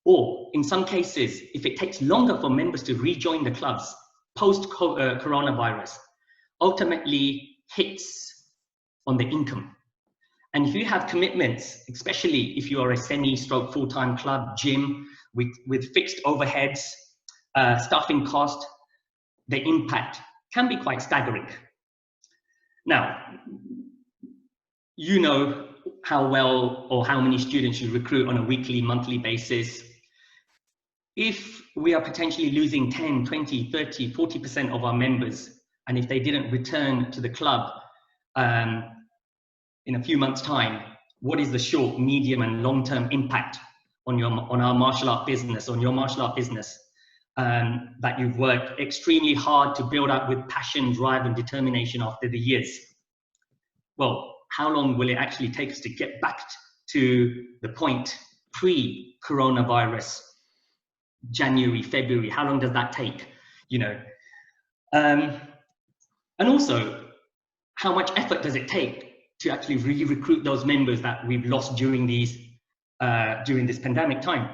or in some cases, if it takes longer for members to rejoin the clubs post-coronavirus, ultimately hits on the income. And if you have commitments, especially if you are a semi-stroke full-time club, gym, with fixed overheads, staffing cost, the impact can be quite staggering. Now, you know how well or how many students you recruit on a weekly, monthly basis. If we are potentially losing 10, 20, 30, 40% of our members, and if they didn't return to the club in a few months' time, what is the short, medium, and long-term impact on our martial art business, on your martial art business, that you've worked extremely hard to build up with passion, drive, and determination after the years. Well, how long will it actually take us to get back to the point pre-coronavirus, January, February? How long does that take? You know, and also, how much effort does it take to actually re-recruit those members that we've lost during this pandemic time?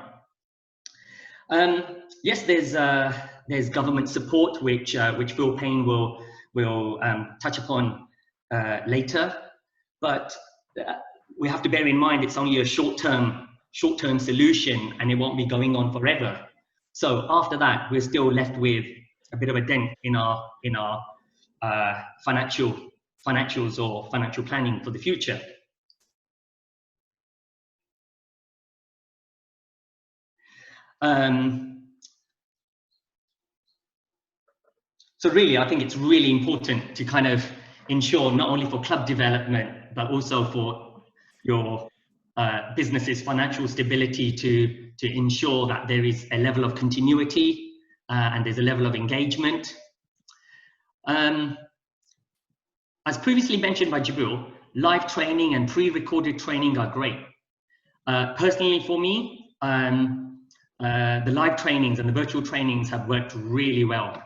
Yes, there's government support, which Payne will touch upon later, but we have to bear in mind it's only a short-term solution, and it won't be going on forever. So after that, we're still left with a bit of a dent in our financials or financial planning for the future. So really, I think it's really important to kind of ensure not only for club development, but also for your business's financial stability to ensure that there is a level of continuity and there's a level of engagement. As previously mentioned by Jibreel, live training and pre-recorded training are great. Personally for me, the live trainings and the virtual trainings have worked really well.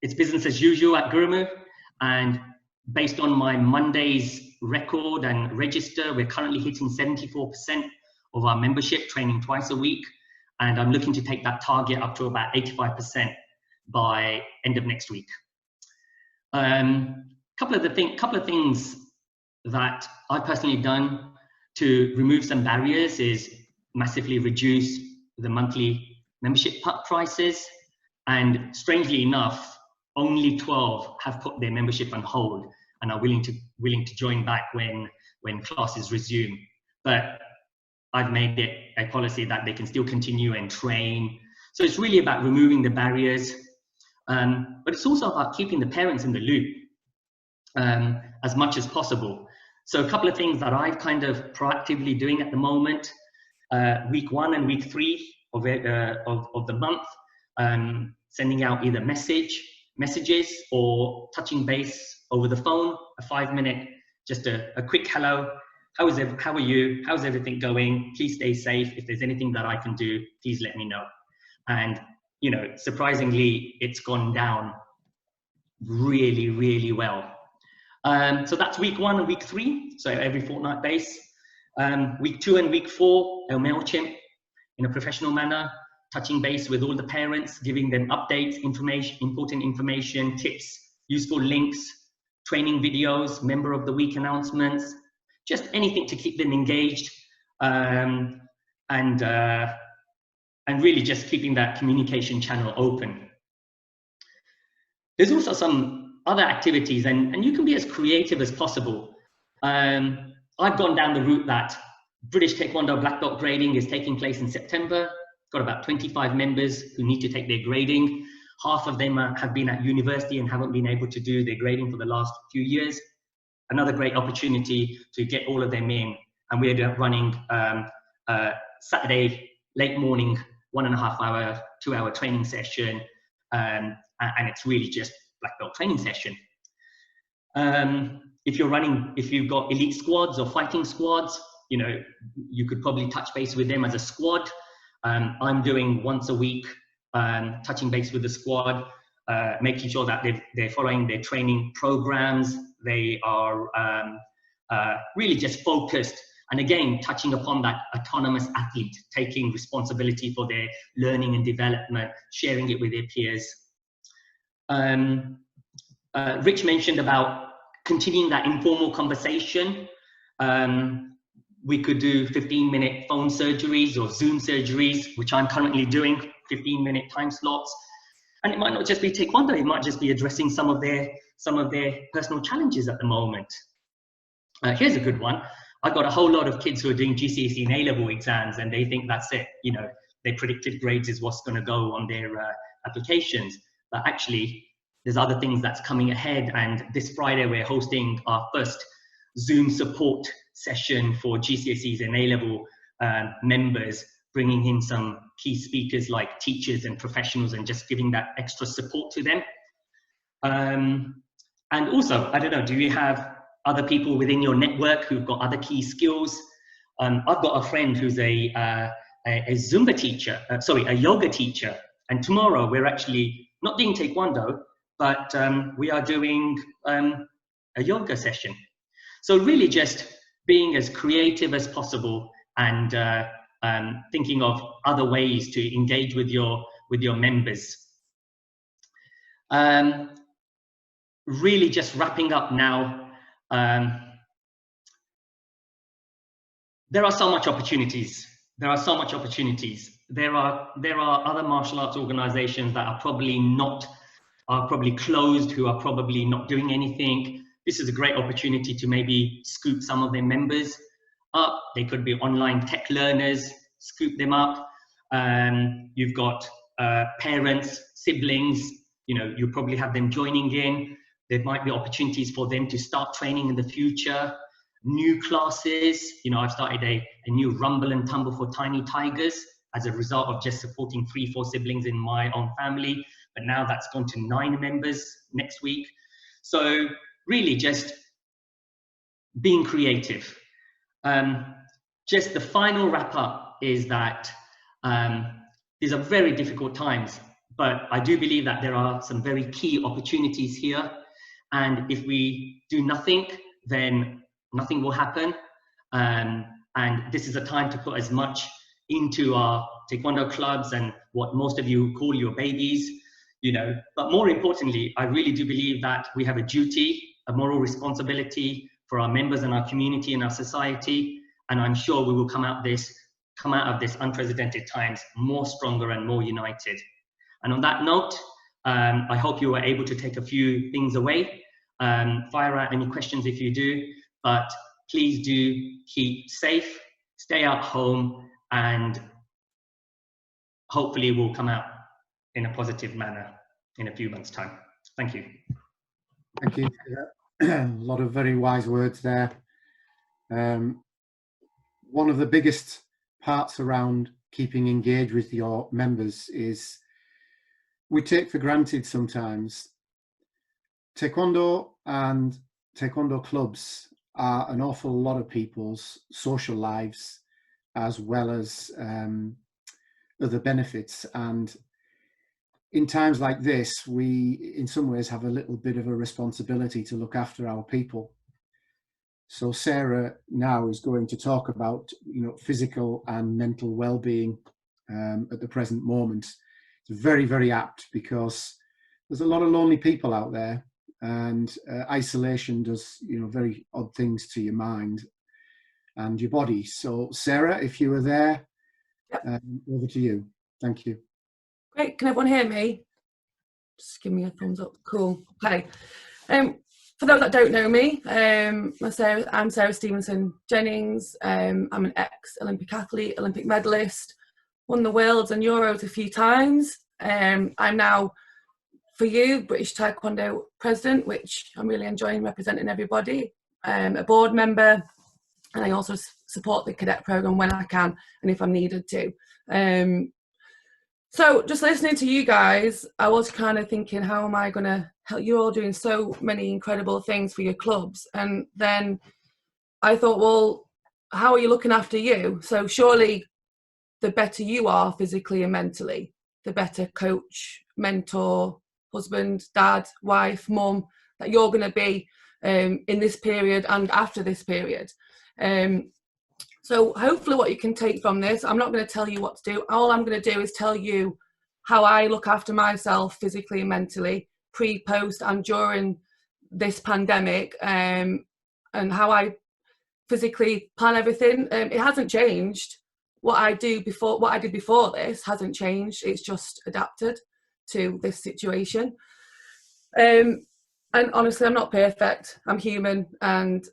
It's business as usual at Gurumu, and based on my Monday's record and register, we're currently hitting 74% of our membership training twice a week, and I'm looking to take that target up to about 85% by end of next week. Couple of things that I've personally done to remove some barriers is massively reduce the monthly membership prices, and strangely enough, only 12 have put their membership on hold and are willing to join back when classes resume. But I've made it a policy that they can still continue and train. So it's really about removing the barriers, but it's also about keeping the parents in the loop as much as possible. So a couple of things that I've kind of proactively doing at the moment, week 1 and week 3 of the month, sending out either messages or touching base over the phone, a 5-minute, just a quick hello. How are you? How's everything going? Please stay safe. If there's anything that I can do, please let me know. And, you know, surprisingly, it's gone down really, really well. So that's week 1 and week 3, so every fortnight base. Week 2 and week 4, a MailChimp in a professional manner, touching base with all the parents, giving them updates, information, important information, tips, useful links, training videos, member of the week announcements, just anything to keep them engaged, and really just keeping that communication channel open. There's also some other activities, and you can be as creative as possible. I've gone down the route that British Taekwondo Black Belt grading is taking place in September. Got about 25 members who need to take their grading. Half of them have been at university and haven't been able to do their grading for the last few years. Another great opportunity to get all of them in. And we're running Saturday, late morning, 1.5 hour, 2-hour training session. And it's really just Black Belt training session. If you've got elite squads or fighting squads, you know, you could probably touch base with them as a squad. I'm doing once a week, touching base with the squad, making sure that they're following their training programs. They are really just focused. And again, touching upon that autonomous athlete, taking responsibility for their learning and development, sharing it with their peers. Rich mentioned about continuing that informal conversation. We could do 15-minute phone surgeries or Zoom surgeries, which I'm currently doing, 15-minute time slots. And it might not just be Taekwondo, it might just be addressing some of their personal challenges at the moment. Here's a good one. I've got a whole lot of kids who are doing GCSE and A-level exams, and they think that's it. You know, their predicted grades is what's going to go on their applications. But actually, there's other things that's coming ahead. And this Friday, we're hosting our first Zoom support session for GCSEs and A-level members, bringing in some key speakers like teachers and professionals and just giving that extra support to them. And also, I don't know, do you have other people within your network who've got other key skills? I've got a friend who's a Zumba teacher, a yoga teacher. And tomorrow we're actually not doing Taekwondo, but we are doing a yoga session. So really just being as creative as possible and thinking of other ways to engage with your members. Really just wrapping up now. There are so much opportunities. There are so much opportunities. There are other martial arts organizations that are probably closed, who are probably not doing anything. This is a great opportunity to maybe scoop some of their members up. They could be online tech learners, scoop them up. You've got parents, siblings, you probably have them joining in. There might be opportunities for them to start training in the future. New classes, I've started a new Rumble and Tumble for Tiny Tigers as a result of just supporting 3-4 siblings in my own family. But now that's gone to 9 members next week. So really just being creative. Just the final wrap up is that these are very difficult times, but I do believe that there are some very key opportunities here. And if we do nothing, then nothing will happen. And this is a time to put as much into our Taekwondo clubs and what most of you call your babies, But more importantly, I really do believe that we have a duty, a moral responsibility for our members and our community and our society. And I'm sure we will come out of this unprecedented times more stronger and more united. And on that note, I hope you were able to take a few things away. Fire out any questions if you do, but please do keep safe, stay at home, and hopefully we'll come out in a positive manner in a few months' time. Thank you. Thank you. A lot of very wise words there. One of the biggest parts around keeping engaged with your members is we take for granted sometimes. Taekwondo and Taekwondo clubs are an awful lot of people's social lives, as well as other benefits. And in times like this, we in some ways have a little bit of a responsibility to look after our people. So Sarah now is going to talk about physical and mental well-being at the present moment. It's very, very apt because there's a lot of lonely people out there, and isolation does very odd things to your mind and your body. So Sarah, if you were there, over to you. Thank you. Great. Can everyone hear me? Just give me a thumbs up. Cool. Okay. For those that don't know me, I'm Sarah Stevenson Jennings. I'm an ex-Olympic athlete, Olympic medalist, won the Worlds and Euros a few times. I'm now, for you, British Taekwondo president, which I'm really enjoying representing everybody. A board member, and I also support the cadet program when I can and if I'm needed to. So just listening to you guys, I was kind of thinking, how am I going to help? You're all doing so many incredible things for your clubs. And then I thought, well, how are you looking after you? So surely the better you are physically and mentally, the better coach, mentor, husband, dad, wife, mum, that you're going to be in this period and after this period. So hopefully what you can take from this, I'm not going to tell you what to do. All I'm going to do is tell you how I look after myself physically and mentally, pre, post and during this pandemic, and how I physically plan everything. It hasn't changed. What I did before this hasn't changed. It's just adapted to this situation. And honestly, I'm not perfect. I'm human, and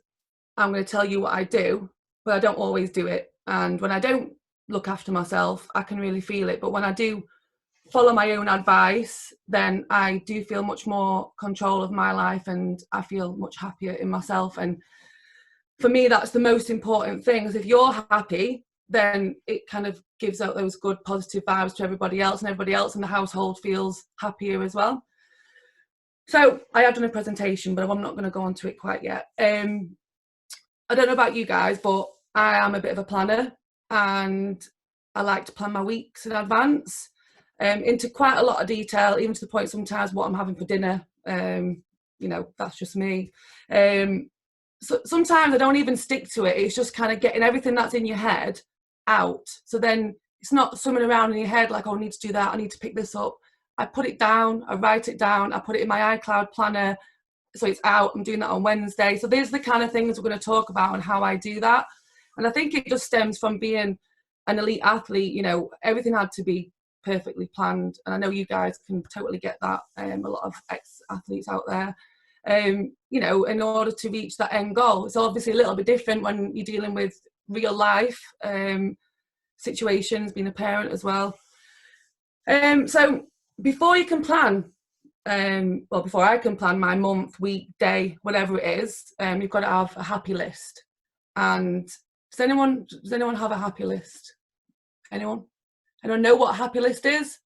I'm going to tell you what I do, but I don't always do it. And when I don't look after myself, I can really feel it. But when I do follow my own advice, then I do feel much more control of my life, and I feel much happier in myself. And for me, that's the most important thing. If you're happy, then it kind of gives out those good positive vibes to everybody else, and everybody else in the household feels happier as well. So I have done a presentation, but I'm not going to go on to it quite yet. I don't know about you guys, but I am a bit of a planner, and I like to plan my weeks in advance, into quite a lot of detail, even to the point sometimes what I'm having for dinner. You know, that's just me. So sometimes I don't even stick to it. It's just kind of getting everything that's in your head out. So then it's not swimming around in your head like, oh, I need to do that, I need to pick this up. I put it down, I write it down, I put it in my iCloud planner, so it's out. I'm doing that on Wednesday. So these are the kind of things we're going to talk about and how I do that. And I think it just stems from being an elite athlete. You know, everything had to be perfectly planned. And I know you guys can totally get that, a lot of ex-athletes out there. You know, in order to reach that end goal. It's obviously a little bit different when you're dealing with real life situations, being a parent as well. So before you can plan, well, before I can plan my month, week, day, whatever it is, you've got to have a happy list. And does anyone have a happy list? Anyone know what a happy list is?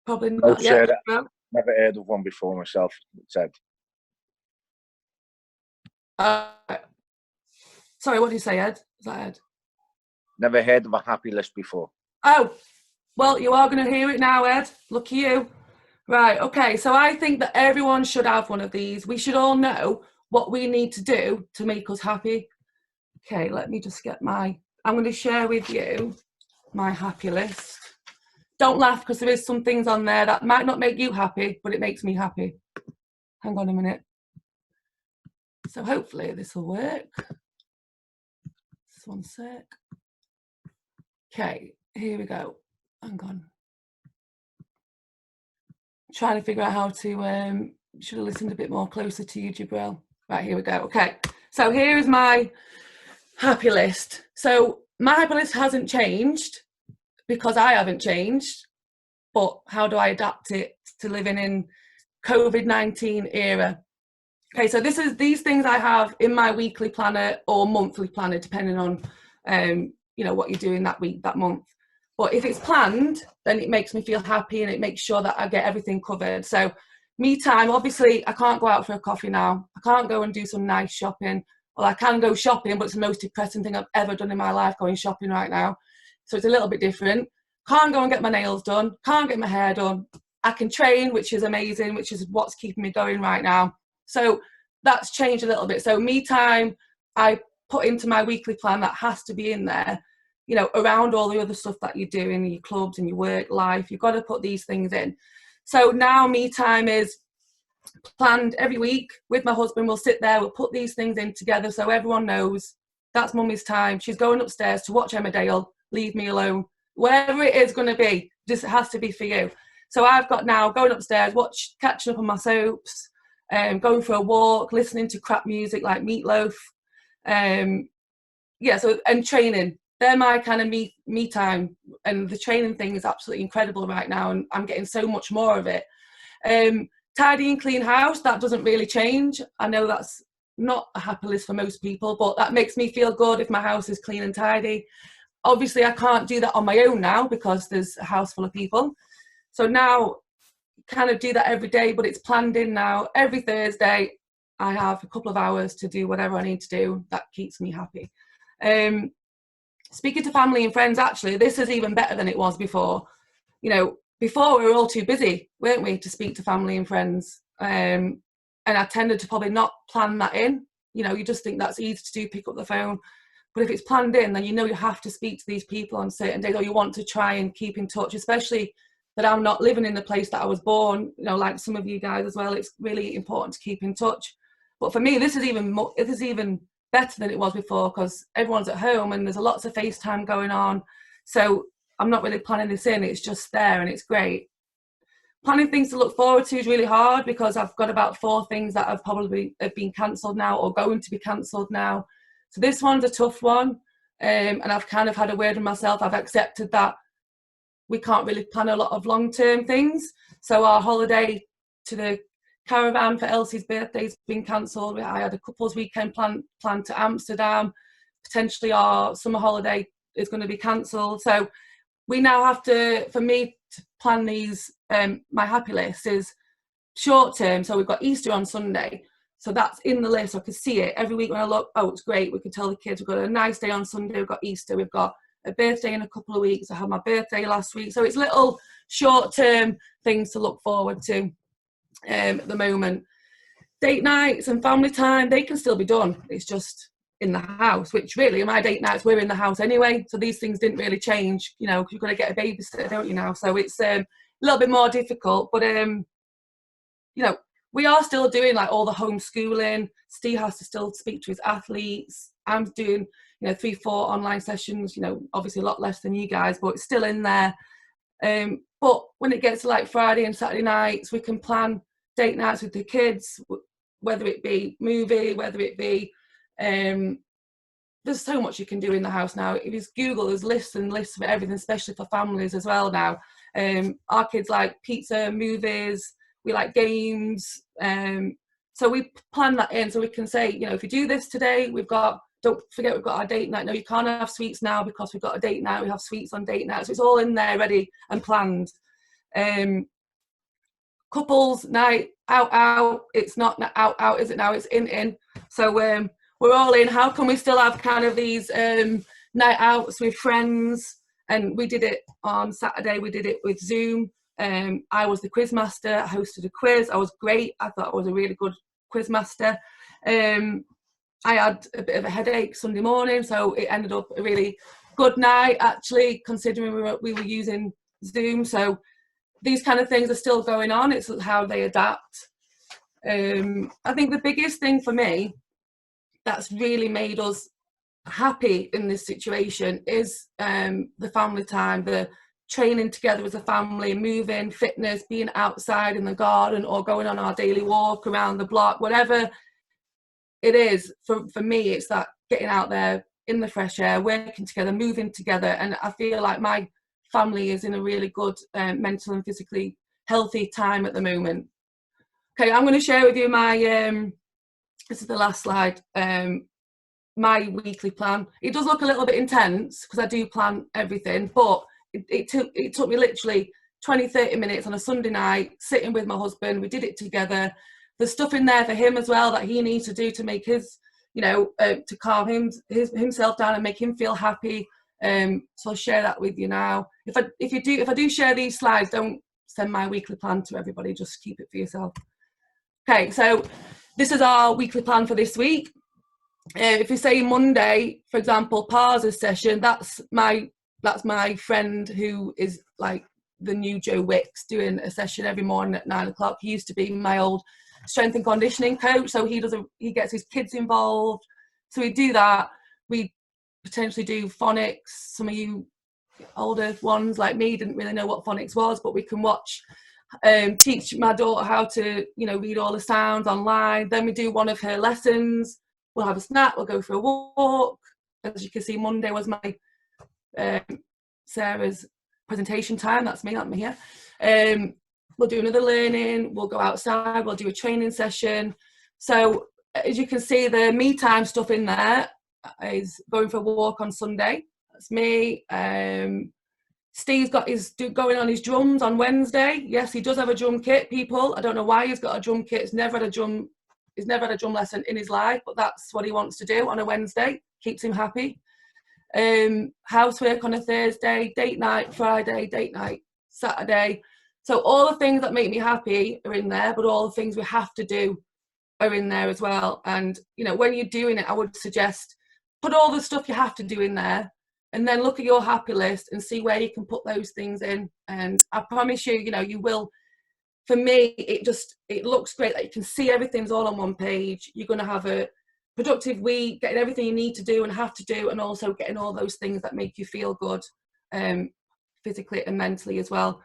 Probably not yet. Never heard of one before myself, said. Sorry, what did you say, Ed? Is that Ed? Never heard of a happy list before. Oh, well, you are going to hear it now, Ed. Lucky you. Right, okay, so I think that everyone should have one of these. We should all know what we need to do to make us happy. Okay, let me just get I'm going to share with you my happy list. Don't laugh, because there is some things on there that might not make you happy, but it makes me happy. Hang on a minute. So hopefully this will work. Just one sec. Okay, here we go. Hang on. Trying to figure out how to, should have listened a bit more closer to you, Jibreel. Right, here we go. Okay, so here is my happy list. So my happy list hasn't changed because I haven't changed, but how do I adapt it to living in COVID-19 era? Okay, so these things I have in my weekly planner or monthly planner, depending on, you know, what you're doing that week, that month. But if it's planned, then it makes me feel happy and it makes sure that I get everything covered. So me time, obviously, I can't go out for a coffee now. I can't go and do some nice shopping. Well, I can go shopping, but it's the most depressing thing I've ever done in my life, going shopping right now. So it's a little bit different. Can't go and get my nails done. Can't get my hair done. I can train, which is amazing, which is what's keeping me going right now. So that's changed a little bit. So me time, I put into my weekly plan that has to be in there, you know, around all the other stuff that you do in your clubs and your work life. You've got to put these things in. So now me time is planned every week with my husband. We'll sit there, we'll put these things in together so everyone knows that's mummy's time. She's going upstairs to watch Emmerdale, leave me alone. Whatever it is going to be, just it has to be for you. So I've got now going upstairs, catching up on my soaps, going for a walk, listening to crap music like Meatloaf. Yeah, so, and training. They're my kind of me time, and the training thing is absolutely incredible right now, and I'm getting so much more of it. Tidy and clean house, that doesn't really change. I know that's not a happy list for most people, but that makes me feel good if my house is clean and tidy. Obviously, I can't do that on my own now because there's a house full of people. So now, kind of do that every day, but it's planned in now. Every Thursday, I have a couple of hours to do whatever I need to do. That keeps me happy. Speaking to family and friends, actually, this is even better than it was before. You know, before we were all too busy, weren't we, to speak to family and friends. And I tended to probably not plan that in. You know, you just think that's easy to do, pick up the phone. But if it's planned in, then you know you have to speak to these people on certain days, or you want to try and keep in touch, especially that I'm not living in the place that I was born, you know, like some of you guys as well. It's really important to keep in touch. But for me, this is even better than it was before, because everyone's at home and there's lots of FaceTime going on. So I'm not really planning this in, it's just there, and it's great. Planning things to look forward to is really hard because I've got about 4 things that have been cancelled now or going to be cancelled now. So this one's a tough one, and I've kind of had a word with myself. I've accepted that we can't really plan a lot of long-term things. So our holiday to the caravan for Elsie's birthday's been cancelled. I had a couple's weekend planned to Amsterdam. Potentially our summer holiday is going to be cancelled. So we now have to, for me to plan these, my happy list is short term. So we've got Easter on Sunday. So that's in the list. I can see it every week when I look. Oh, it's great. We can tell the kids we've got a nice day on Sunday. We've got Easter. We've got a birthday in a couple of weeks. I had my birthday last week. So it's little short-term things to look forward to at the moment. Date nights and family time, they can still be done. It's just in the house, which really, my date nights were in the house anyway. So these things didn't really change, you know, because you've got to get a babysitter, don't you now? So it's a little bit more difficult. But, you know, we are still doing like all the homeschooling. Steve has to still speak to his athletes. I'm doing, you know, 3-4 online sessions, you know, obviously a lot less than you guys, but it's still in there. But when it gets to like Friday and Saturday nights, we can plan date nights with the kids, whether it be movie, whether it be, there's so much you can do in the house now. If you Google, there's lists and lists of everything, especially for families as well now. Our kids like pizza, movies, we like games. So we plan that in so we can say, you know, if you do this today, don't forget we've got our date night. No, you can't have sweets now because we've got a date night. We have sweets on date night. So it's all in there ready and planned. Couples night, out. It's not out, is it now? It's in. So we're all in. How can we still have kind of these night outs with friends? And we did it on Saturday. We did it with Zoom. I was the quiz master. I hosted a quiz. I was great. I thought I was a really good quiz master. I had a bit of a headache Sunday morning, so it ended up a really good night, actually, considering we were using Zoom. So these kind of things are still going on. It's how they adapt. I think the biggest thing for me that's really made us happy in this situation is the family time, the training together as a family, moving, fitness, being outside in the garden or going on our daily walk around the block, whatever it is. For me, it's that getting out there in the fresh air, working together, moving together. And I feel like my family is in a really good mental and physically healthy time at the moment. Okay, I'm going to share with you my, this is the last slide, my weekly plan. It does look a little bit intense because I do plan everything, but it took me literally 20-30 minutes on a Sunday night sitting with my husband. We did it together. There's stuff in there for him as well that he needs to do to make his, you know, to calm himself down and make him feel happy. So I'll share that with you now. If I do share these slides, don't send my weekly plan to everybody. Just keep it for yourself. Okay, so this is our weekly plan for this week. If you say Monday, for example, Parza's session, that's my friend who is like the new Joe Wicks doing a session every morning at 9 o'clock. He used to be my old strength and conditioning coach, so he gets his kids involved. So we do that. We potentially do phonics. Some of you older ones like me didn't really know what phonics was, but we can watch, teach my daughter how to, you know, read all the sounds online. Then we do one of her lessons. We'll have a snack. We'll go for a walk. As you can see, Monday was my Sarah's presentation time. That's me here. We'll do another learning. We'll go outside. We'll do a training session. So as you can see, the me time stuff in there is going for a walk on Sunday. That's me. Steve's got going on his drums on Wednesday. Yes, he does have a drum kit, people. I don't know why he's got a drum kit. He's never had a drum lesson in his life, but that's what he wants to do on a Wednesday. Keeps him happy. Housework on a Thursday, date night Friday, date night Saturday. So all the things that make me happy are in there, but all the things we have to do are in there as well. And, you know, when you're doing it, I would suggest put all the stuff you have to do in there and then look at your happy list and see where you can put those things in. And I promise you, you know, you will. For me, it looks great that you can see everything's all on one page. You're going to have a productive week, getting everything you need to do and have to do, and also getting all those things that make you feel good, physically and mentally as well.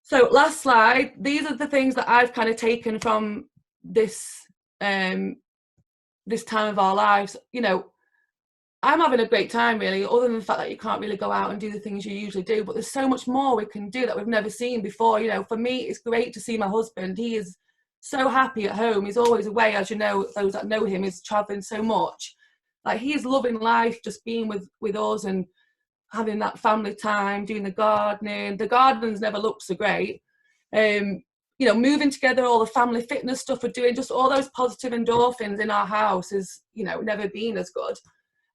So last slide, these are the things that I've kind of taken from this this time of our lives. You know, I'm having a great time really, other than the fact that you can't really go out and do the things you usually do, but there's so much more we can do that we've never seen before. You know, for me, it's great to see my husband. He is so happy at home. He's always away, as you know, those that know him, he's traveling so much. Like, he is loving life, just being with us and having that family time, doing the gardening. The garden's never looked so great. You know, moving together, all the family fitness stuff we're doing, just all those positive endorphins in our house is, you know, never been as good.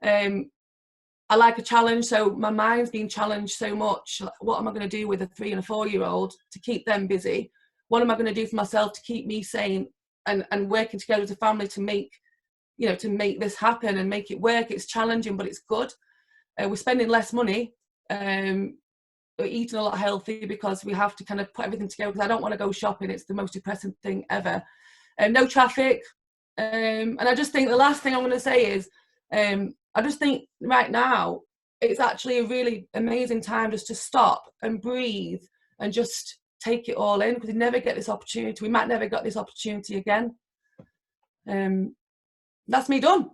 I like a challenge, so my mind's been challenged so much. What am I going to do with a 3 and a 4-year-old to keep them busy? What am I going to do for myself to keep me sane and working together as a family to make, you know, to make this happen and make it work? It's challenging, but it's good. We're spending less money. We're eating a lot healthy because we have to kind of put everything together, because I don't want to go shopping. It's the most depressing thing ever. No traffic. And I just think the last thing I'm going to say is, I just think right now it's actually a really amazing time just to stop and breathe and just take it all in, because we never get this opportunity. We might never get this opportunity again. That's me done.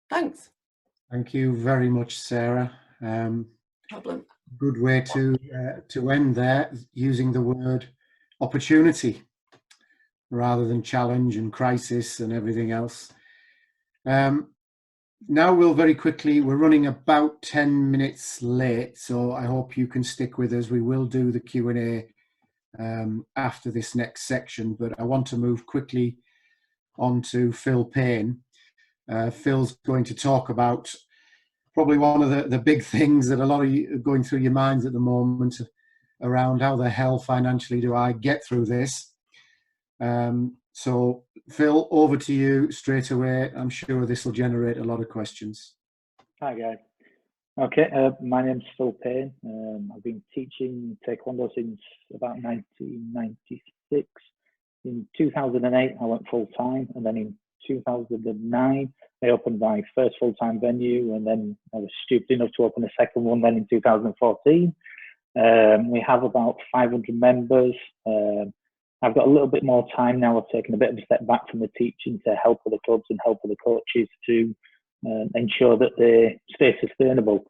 Thanks. Thank you very much, Sarah. Problem. Good way to end there, using the word opportunity rather than challenge and crisis and everything else. Now we'll very quickly, we're running about 10 minutes late, so I hope you can stick with us. We will do the Q&A after this next section, but I want to move quickly on to Phil Payne. Phil's going to talk about probably one of the big things that a lot of you are going through your minds at the moment, around how the hell financially do I get through this. So Phil, over to you straight away. I'm sure this will generate a lot of questions. Hi guys. Okay, my name's Phil Payne. I've been teaching Taekwondo since about 1996. In 2008, I went full time, and then in 2009, I opened my first full-time venue, and then I was stupid enough to open a second one then in 2014. We have about 500 members. I've got a little bit more time now. I've taken a bit of a step back from the teaching to help with the clubs and help with the coaches to ensure that they stay sustainable.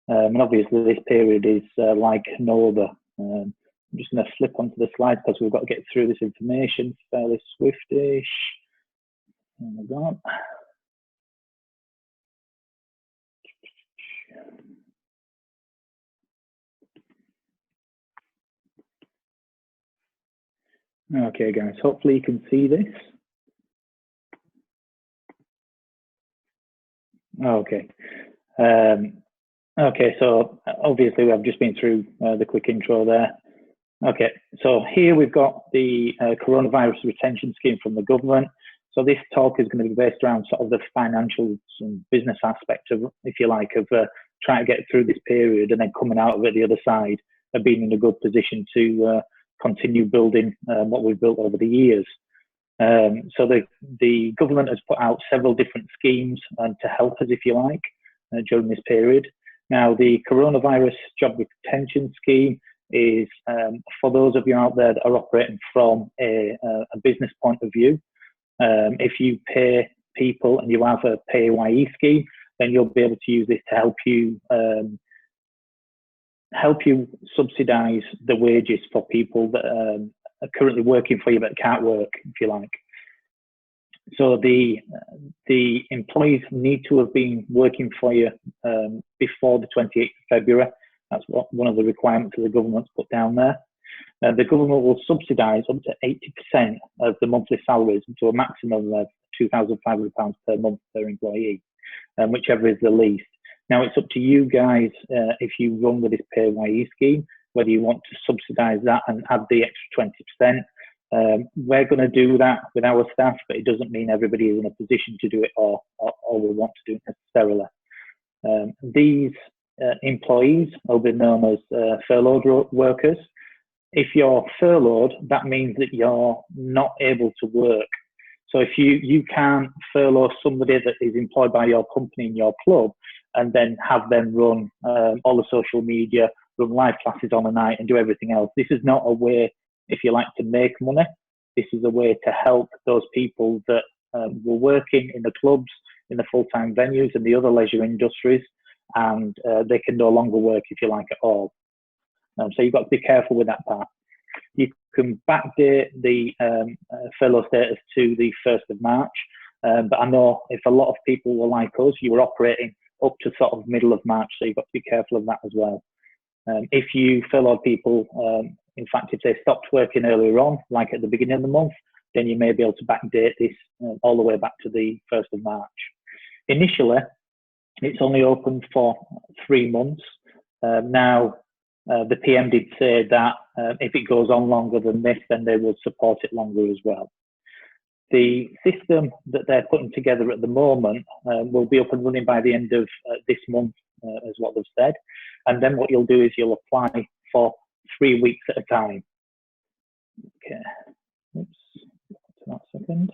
And obviously this period is like no other. I'm just going to flip onto the slide because we've got to get through this information fairly swiftish. Oh my God. Okay guys, hopefully you can see this. Okay. Okay, so obviously I've just been through the quick intro there. Okay, so here we've got the coronavirus retention scheme from the government. So this talk is going to be based around sort of the financial and business aspect of, if you like, of trying to get through this period and then coming out of it the other side and being in a good position to continue building what we've built over the years. So the government has put out several different schemes to help us, if you like, during this period. Now, the coronavirus job retention scheme is for those of you out there that are operating from a business point of view. If you pay people and you have a PAYE scheme, then you'll be able to use this to help you subsidise the wages for people that are currently working for you but can't work, if you like. So the employees need to have been working for you before the 28th of February. That's one of the requirements that the government's put down there. The government will subsidise up to 80% of the monthly salaries to a maximum of £2,500 per month per employee, whichever is the least. Now, it's up to you guys if you run with this PAYE scheme, whether you want to subsidise that and add the extra 20%. We're going to do that with our staff, but it doesn't mean everybody is in a position to do it or will want to do it necessarily. These employees will be known as furloughed workers. If you're furloughed, that means that you're not able to work. So if you can't furlough somebody that is employed by your company in your club and then have them run all the social media, run live classes on a night and do everything else, this is not a way, if you like, to make money. This is a way to help those people that were working in the clubs, in the full-time venues and the other leisure industries, and they can no longer work, if you like, at all. So you've got to be careful with that part. You can backdate the furlough status to the 1st of March. But I know if a lot of people were like us, you were operating up to sort of middle of March, so you've got to be careful of that as well. If you furloughed people, in fact, if they stopped working earlier on, like at the beginning of the month, then you may be able to backdate this all the way back to the 1st of March. Initially, it's only open for 3 months. Now, the PM did say that if it goes on longer than this, then they will support it longer as well. The system that they're putting together at the moment will be up and running by the end of this month, is what they've said. And then what you'll do is you'll apply for 3 weeks at a time. Okay, oops, that second.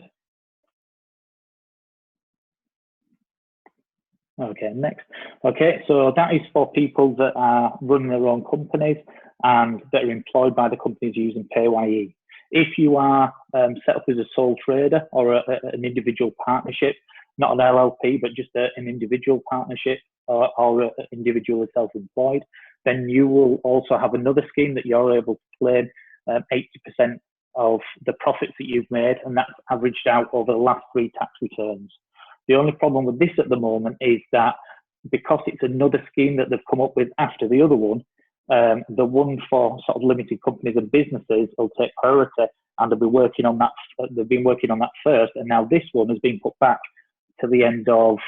Okay, next. Okay, so that is for people that are running their own companies and that are employed by the companies using PAYE. If you are set up as a sole trader or an individual partnership, not an LLP, but just an individual partnership or an individual self-employed, then you will also have another scheme that you're able to claim 80% of the profits that you've made, and that's averaged out over the last 3 tax returns. The only problem with this at the moment is that because it's another scheme that they've come up with after the other one, the one for sort of limited companies and businesses will take priority, and they'll be working on that. They've been working on that first, and now this one has been put back to the end of,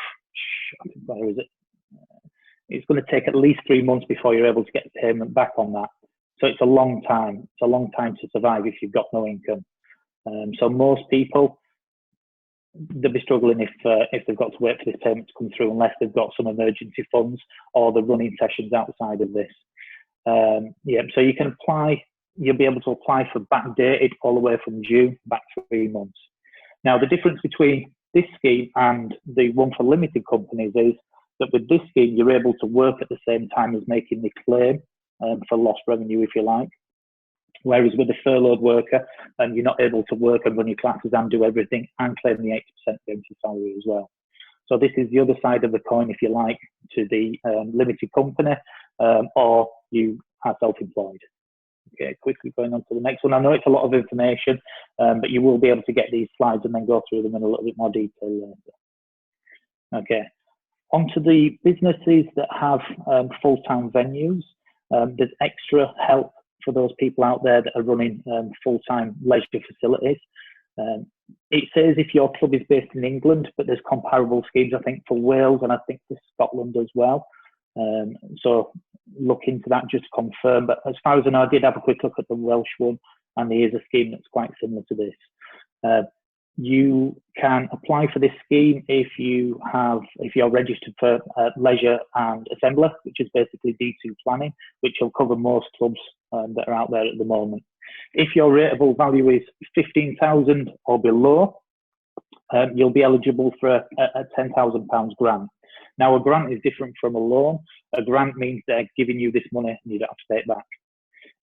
where is it? It's going to take at least 3 months before you're able to get the payment back on that. So it's a long time. It's a long time to survive if you've got no income. So most people, they'll be struggling if they've got to wait for this payment to come through, unless they've got some emergency funds or they're running sessions outside of this. Yeah, so you can apply, you'll be able to apply for backdated all the way from June back 3 months. Now, the difference between this scheme and the one for limited companies is that with this scheme, you're able to work at the same time as making the claim for lost revenue, if you like. Whereas with a furloughed worker, you're not able to work and run your classes and do everything and claim the 80% guarantee salary as well. So this is the other side of the coin, if you like, to the limited company, or you are self-employed. Okay, quickly going on to the next one. I know it's a lot of information, but you will be able to get these slides and then go through them in a little bit more detail later. Okay, onto the businesses that have full-time venues. There's extra help for those people out there that are running full-time leisure facilities. It says if your club is based in England, but there's comparable schemes, I think, for Wales and I think for Scotland as well. So look into that just to confirm. But as far as I know, I did have a quick look at the Welsh one, and there is a scheme that's quite similar to this. You can apply for this scheme if you're registered for leisure and assembler, which is basically D2 planning, which will cover most clubs that are out there at the moment. If your rateable value is 15,000 or below, you'll be eligible for a £10,000 grant. Now, a grant is different from a loan. A grant means they're giving you this money and you don't have to pay it back.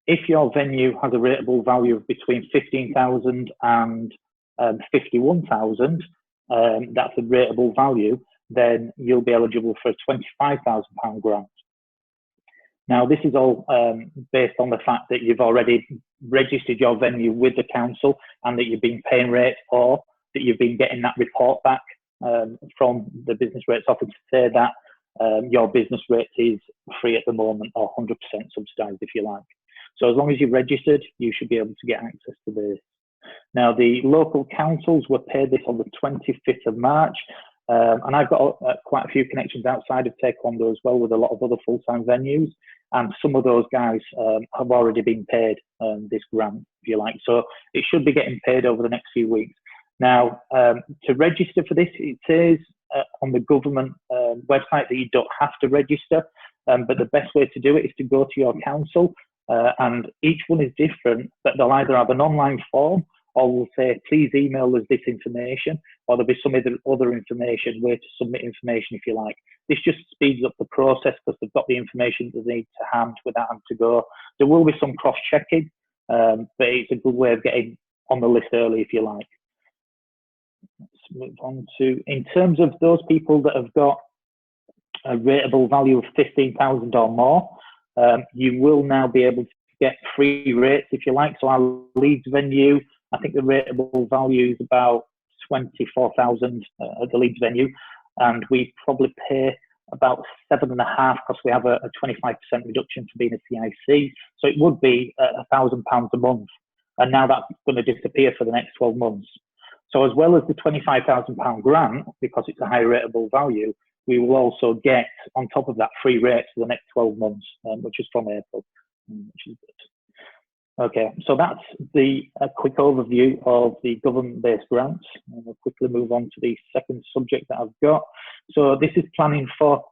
If your venue has a rateable value of between 15,000 and 51,000, that's a rateable value, then you'll be eligible for a £25,000 grant. Now, this is all based on the fact that you've already registered your venue with the council and that you've been paying rates, or that you've been getting that report back from the business rates office to say that your business rate is free at the moment, or 100% subsidised, if you like. So as long as you're registered, you should be able to get access to this. Now, the local councils were paid this on the 25th of March, and I've got quite a few connections outside of Taekwondo as well with a lot of other full-time venues, and some of those guys have already been paid this grant, if you like. So it should be getting paid over the next few weeks. Now, to register for this, it says on the government website that you don't have to register, but the best way to do it is to go to your council, and each one is different, but they'll either have an online form or will say, please email us this information, or there'll be some other information, where to submit information, if you like. This just speeds up the process because they've got the information that they need to hand without having to go. There will be some cross-checking, but it's a good way of getting on the list early, if you like. Let's move on to, in terms of those people that have got a rateable value of 15,000 or more, you will now be able to get free rates, if you like. So our Leeds venue, I think the rateable value is about 24,000 at the Leeds venue, and we probably pay about 7.5 because we have a 25% reduction for being a CIC. So it would be £1,000 a month, and now that's going to disappear for the next 12 months. So as well as the £25,000 grant, because it's a high rateable value, we will also get on top of that free rates for the next 12 months, which is from April, which is good. Okay, so that's a quick overview of the government-based grants. And we'll quickly move on to the second subject that I've got. So this is planning for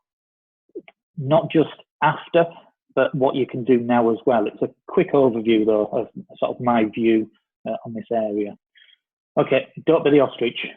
not just after, but what you can do now as well. It's a quick overview, though, of sort of my view on this area. Okay, don't be the ostrich.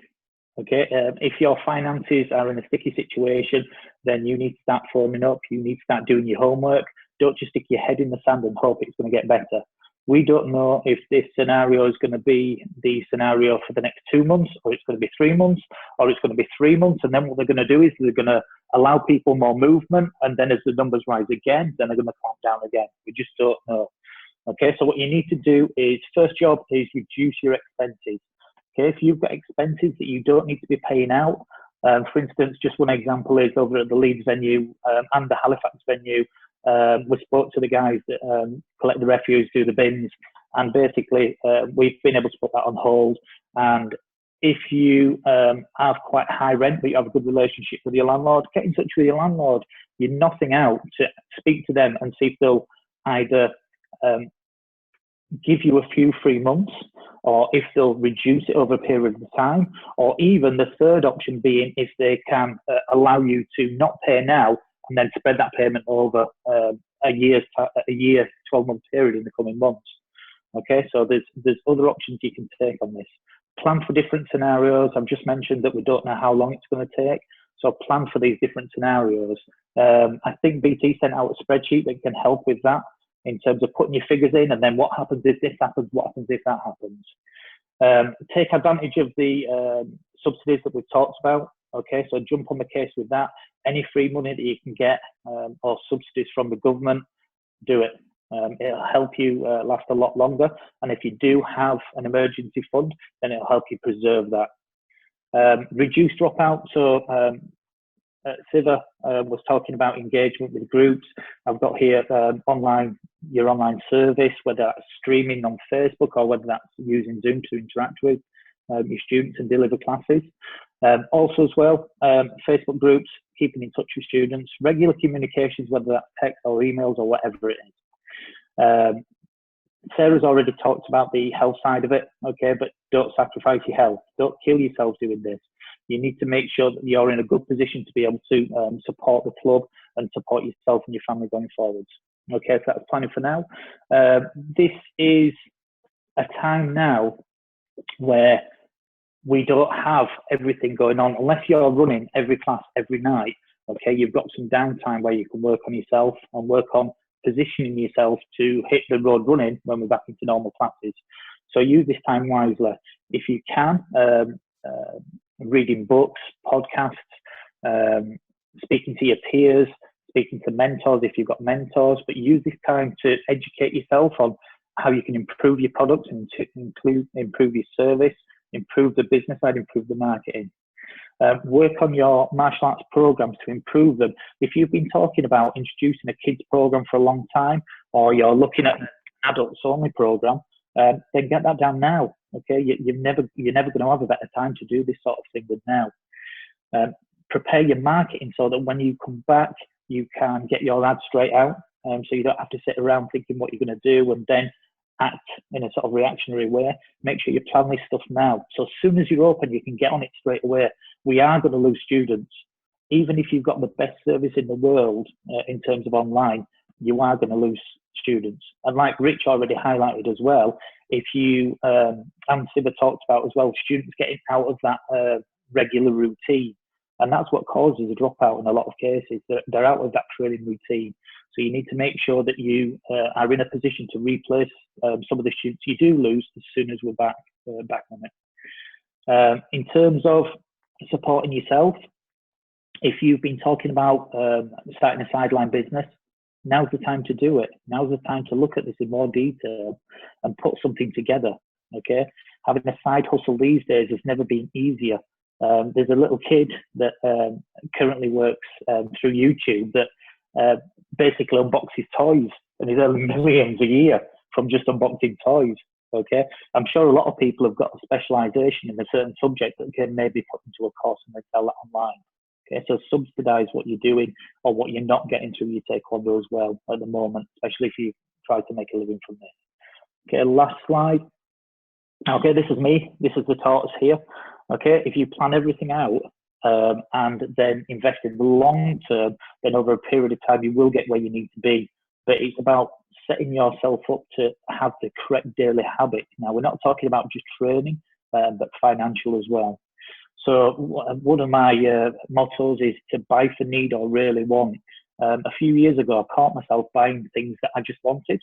Okay, if your finances are in a sticky situation, then you need to start forming up. You need to start doing your homework. Don't just stick your head in the sand and hope it's going to get better. We don't know if this scenario is going to be the scenario for the next 2 months, or it's going to be 3 months, or it's going to be 3 months. And then what they're going to do is they're going to allow people more movement. And then as the numbers rise again, then they're going to clamp down again. We just don't know. Okay, so what you need to do is, first job is reduce your expenses. Okay, if you've got expenses that you don't need to be paying out, for instance, just one example is over at the Leeds venue and the Halifax venue, we spoke to the guys that collect the refuse, do the bins, and basically we've been able to put that on hold. And if you have quite high rent, but you have a good relationship with your landlord, get in touch with your landlord. You're nothing out to speak to them and see if they'll either give you a few free months, or if they'll reduce it over a period of time, or even the third option being if they can allow you to not pay now and then spread that payment over a year, 12-month period in the coming months. Okay, so there's other options you can take on this. Plan for different scenarios. I've just mentioned that we don't know how long it's going to take, so plan for these different scenarios. I think BT sent out a spreadsheet that can help with that, in terms of putting your figures in, and then what happens if this happens, what happens if that happens. Take advantage of the subsidies that we've talked about. Okay, so jump on the case with that. Any free money that you can get or subsidies from the government, do it. It'll help you last a lot longer. And if you do have an emergency fund, then it'll help you preserve that. Reduce dropout. So Siva was talking about engagement with groups. I've got here your online service, whether that's streaming on Facebook or whether that's using Zoom to interact with your students and deliver classes. Also as well, Facebook groups, keeping in touch with students, regular communications, whether that's text or emails or whatever it is. Sarah's already talked about the health side of it, okay, but don't sacrifice your health. Don't kill yourself doing this. You need to make sure that you're in a good position to be able to support the club and support yourself and your family going forwards. Okay, so that's planning for now. This is a time now where we don't have everything going on, unless you're running every class every night. Okay, you've got some downtime where you can work on yourself and work on positioning yourself to hit the road running when we're back into normal classes. So use this time wisely. If you can, reading books, podcasts, speaking to your peers, speaking to mentors if you've got mentors, but use this time to educate yourself on how you can improve your products and to improve your service, improve the business side, improve the marketing. Work on your martial arts programs to improve them. If you've been talking about introducing a kids program for a long time, or you're looking at an adults only program, then get that down now. Okay, you're never going to have a better time to do this sort of thing than now. Prepare your marketing so that when you come back, you can get your ads straight out, so you don't have to sit around thinking what you're going to do and then act in a sort of reactionary way. Make sure you plan this stuff now. So as soon as you're open, you can get on it straight away. We are going to lose students. Even if you've got the best service in the world in terms of online, you are going to lose students. And like Rich already highlighted as well, if you, and Siva talked about as well, students getting out of that regular routine. And that's what causes a dropout in a lot of cases. They're out of that training routine. So you need to make sure that you are in a position to replace some of the students you do lose as soon as we're back on it. In terms of supporting yourself, if you've been talking about starting a sideline business, now's the time to do it. Now's the time to look at this in more detail and put something together. Okay, having a side hustle these days has never been easier. There's a little kid that currently works through YouTube that basically unboxes toys, and he's earning millions a year from just unboxing toys. Okay, I'm sure a lot of people have got a specialization in a certain subject that can maybe put into a course and they sell that online. Okay, so subsidize what you're doing or what you're not getting through your taekwondo as well at the moment, especially if you try to make a living from this. Okay, last slide. Okay, this is me. This is the tortoise here. Okay, if you plan everything out and then invest in the long term, then over a period of time you will get where you need to be. But it's about setting yourself up to have the correct daily habits. Now, we're not talking about just training, but financial as well. So one of my mottos is to buy for need or really want. A few years ago, I caught myself buying things that I just wanted.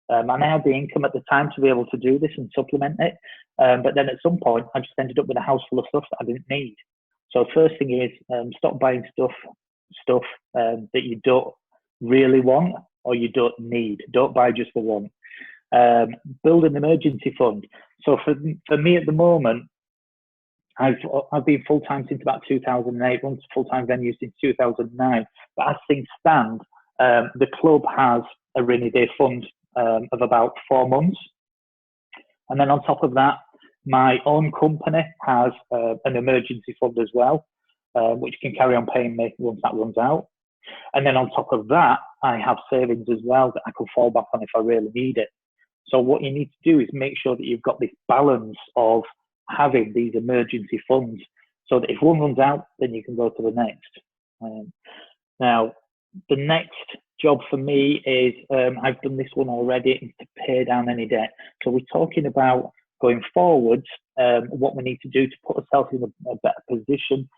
And I had the income at the time to be able to do this and supplement it. But then at some point, I just ended up with a house full of stuff that I didn't need. So first thing is stop buying stuff that you don't really want or you don't need. Don't buy just for one. Build an emergency fund. So for me at the moment, I've been full-time since about 2008, run full-time venues since 2009. But as things stand, the club has a rainy day fund of about 4 months. And then on top of that, my own company has an emergency fund as well, which can carry on paying me once that runs out. And then on top of that, I have savings as well that I can fall back on if I really need it. So what you need to do is make sure that you've got this balance of having these emergency funds so that if one runs out, then you can go to the next. Now, the next job for me is, I've done this one already, is to pay down any debt. So we're talking about going forwards, what we need to do to put ourselves in a better position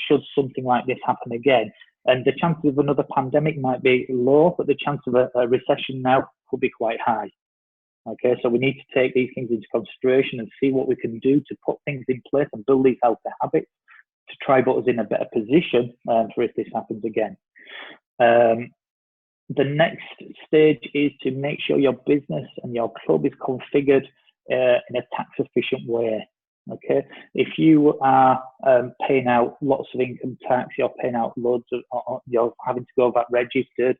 should something like this happen again. And the chances of another pandemic might be low, but the chance of a recession now could be quite high. Okay, so we need to take these things into consideration and see what we can do to put things in place and build these healthy habits to try put us in a better position for if this happens again. The next stage is to make sure your business and your club is configured in a tax efficient way. Okay, if you are paying out lots of income tax, you're paying out loads of, you're having to go VAT registered,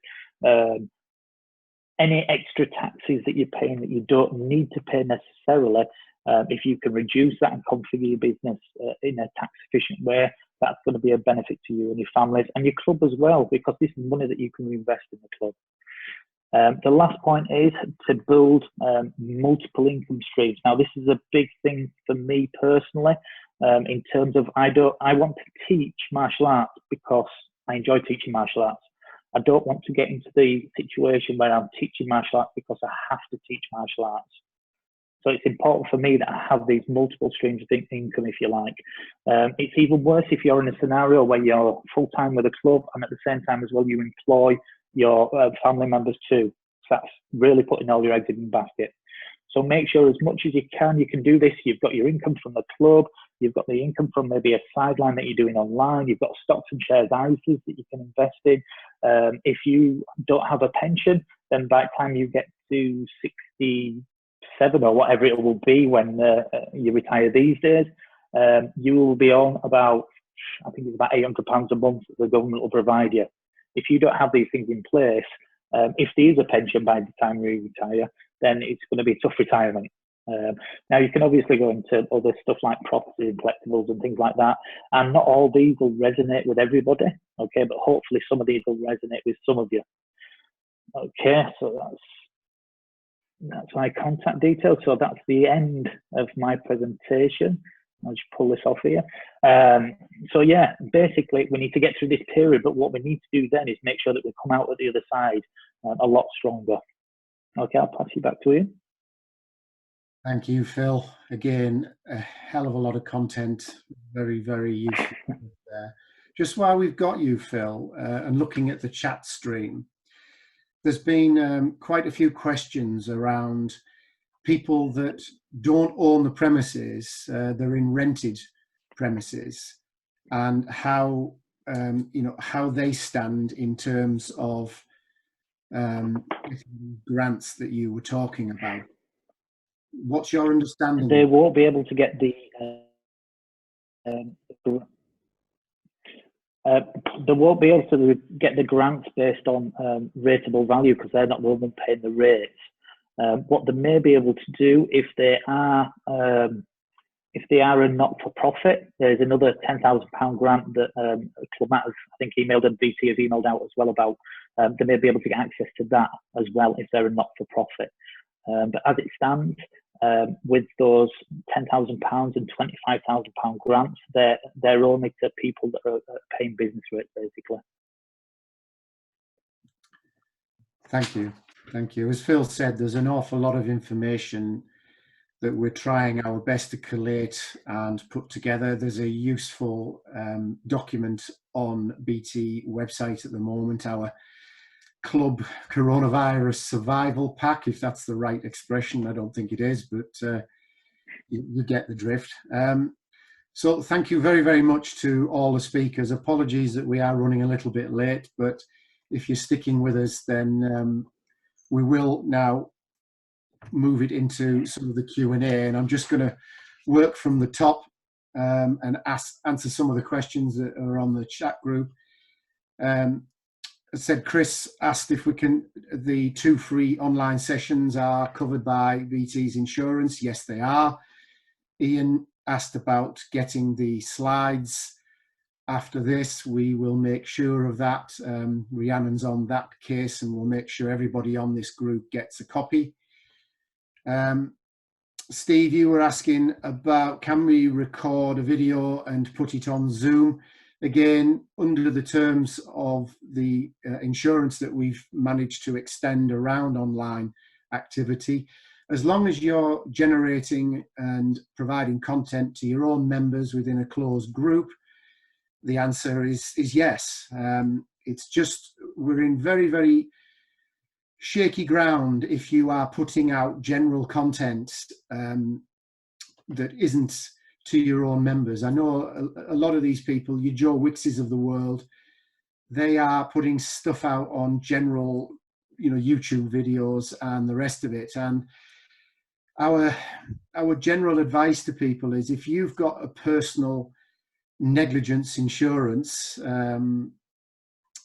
any extra taxes that you're paying that you don't need to pay necessarily, if you can reduce that and configure your business in a tax efficient way, that's going to be a benefit to you and your families and your club as well, because this is money that you can reinvest in the club. The last point is to build multiple income streams. Now, this is a big thing for me personally, in terms of I want to teach martial arts because I enjoy teaching martial arts. I don't want to get into the situation where I'm teaching martial arts because I have to teach martial arts. So it's important for me that I have these multiple streams of income, if you like. It's even worse if you're in a scenario where you're full-time with a club and at the same time as well you employ your family members too. So that's really putting all your eggs in the basket. So make sure as much as you can do this. You've got your income from the club, you've got the income from maybe a sideline that you're doing online, you've got stocks and shares ISAs that you can invest in. If you don't have a pension, then by the time you get to 67 or whatever it will be when you retire these days, you will be on about, I think it's about £800 a month that the government will provide you. If you don't have these things in place, if there is a pension by the time you retire, then it's going to be a tough retirement. Now, you can obviously go into other stuff like property and collectibles and things like that, and not all these will resonate with everybody, okay, but hopefully some of these will resonate with some of you. Okay, so that's my contact details. So that's the end of my presentation. I'll just pull this off here. So yeah, basically we need to get through this period, but what we need to do then is make sure that we come out at the other side a lot stronger. Okay, I'll pass you back to Ian. Thank you, Phil. Again, a hell of a lot of content, very, very useful there. Just while we've got you, Phil, and looking at the chat stream, there's been quite a few questions around people that don't own the premises, they're in rented premises, and how how they stand in terms of grants that you were talking about. What's your understanding? They won't be able to get the they won't be able to get the grants based on rateable value because they're not the one paying the rates. What they may be able to do if they are a not-for-profit, there's another £10,000 grant that Club Matters, I think, emailed, and BT have emailed out as well about. They may be able to get access to that as well if they're a not-for-profit. But as it stands, with those £10,000 and £25,000 grants, they're only to people that are paying business rates, basically. Thank you. Thank you. As Phil said, there's an awful lot of information that we're trying our best to collate and put together. There's a useful document on BT website at the moment, our Club Coronavirus Survival Pack, if that's the right expression. I don't think it is, but you get the drift. So thank you very, very much to all the speakers. Apologies that we are running a little bit late, but if you're sticking with us, then we will now move it into some of the Q&A, and I'm just going to work from the top and answer some of the questions that are on the chat group. As said, Chris asked if the 2 free online sessions are covered by BT's insurance. Yes, they are. Ian asked about getting the slides after this. We will make sure of that. Rhiannon's on that case, and we'll make sure everybody on this group gets a copy. Steve, you were asking about, can we record a video and put it on Zoom? Again, under the terms of the insurance that we've managed to extend around online activity, as long as you're generating and providing content to your own members within a closed group, the answer is yes. It's just, we're in very, very shaky ground if you are putting out general content that isn't to your own members. I know a lot of these people, your Joe Wickses of the world, they are putting stuff out on general, YouTube videos and the rest of it. And our general advice to people is, if you've got a personal negligence insurance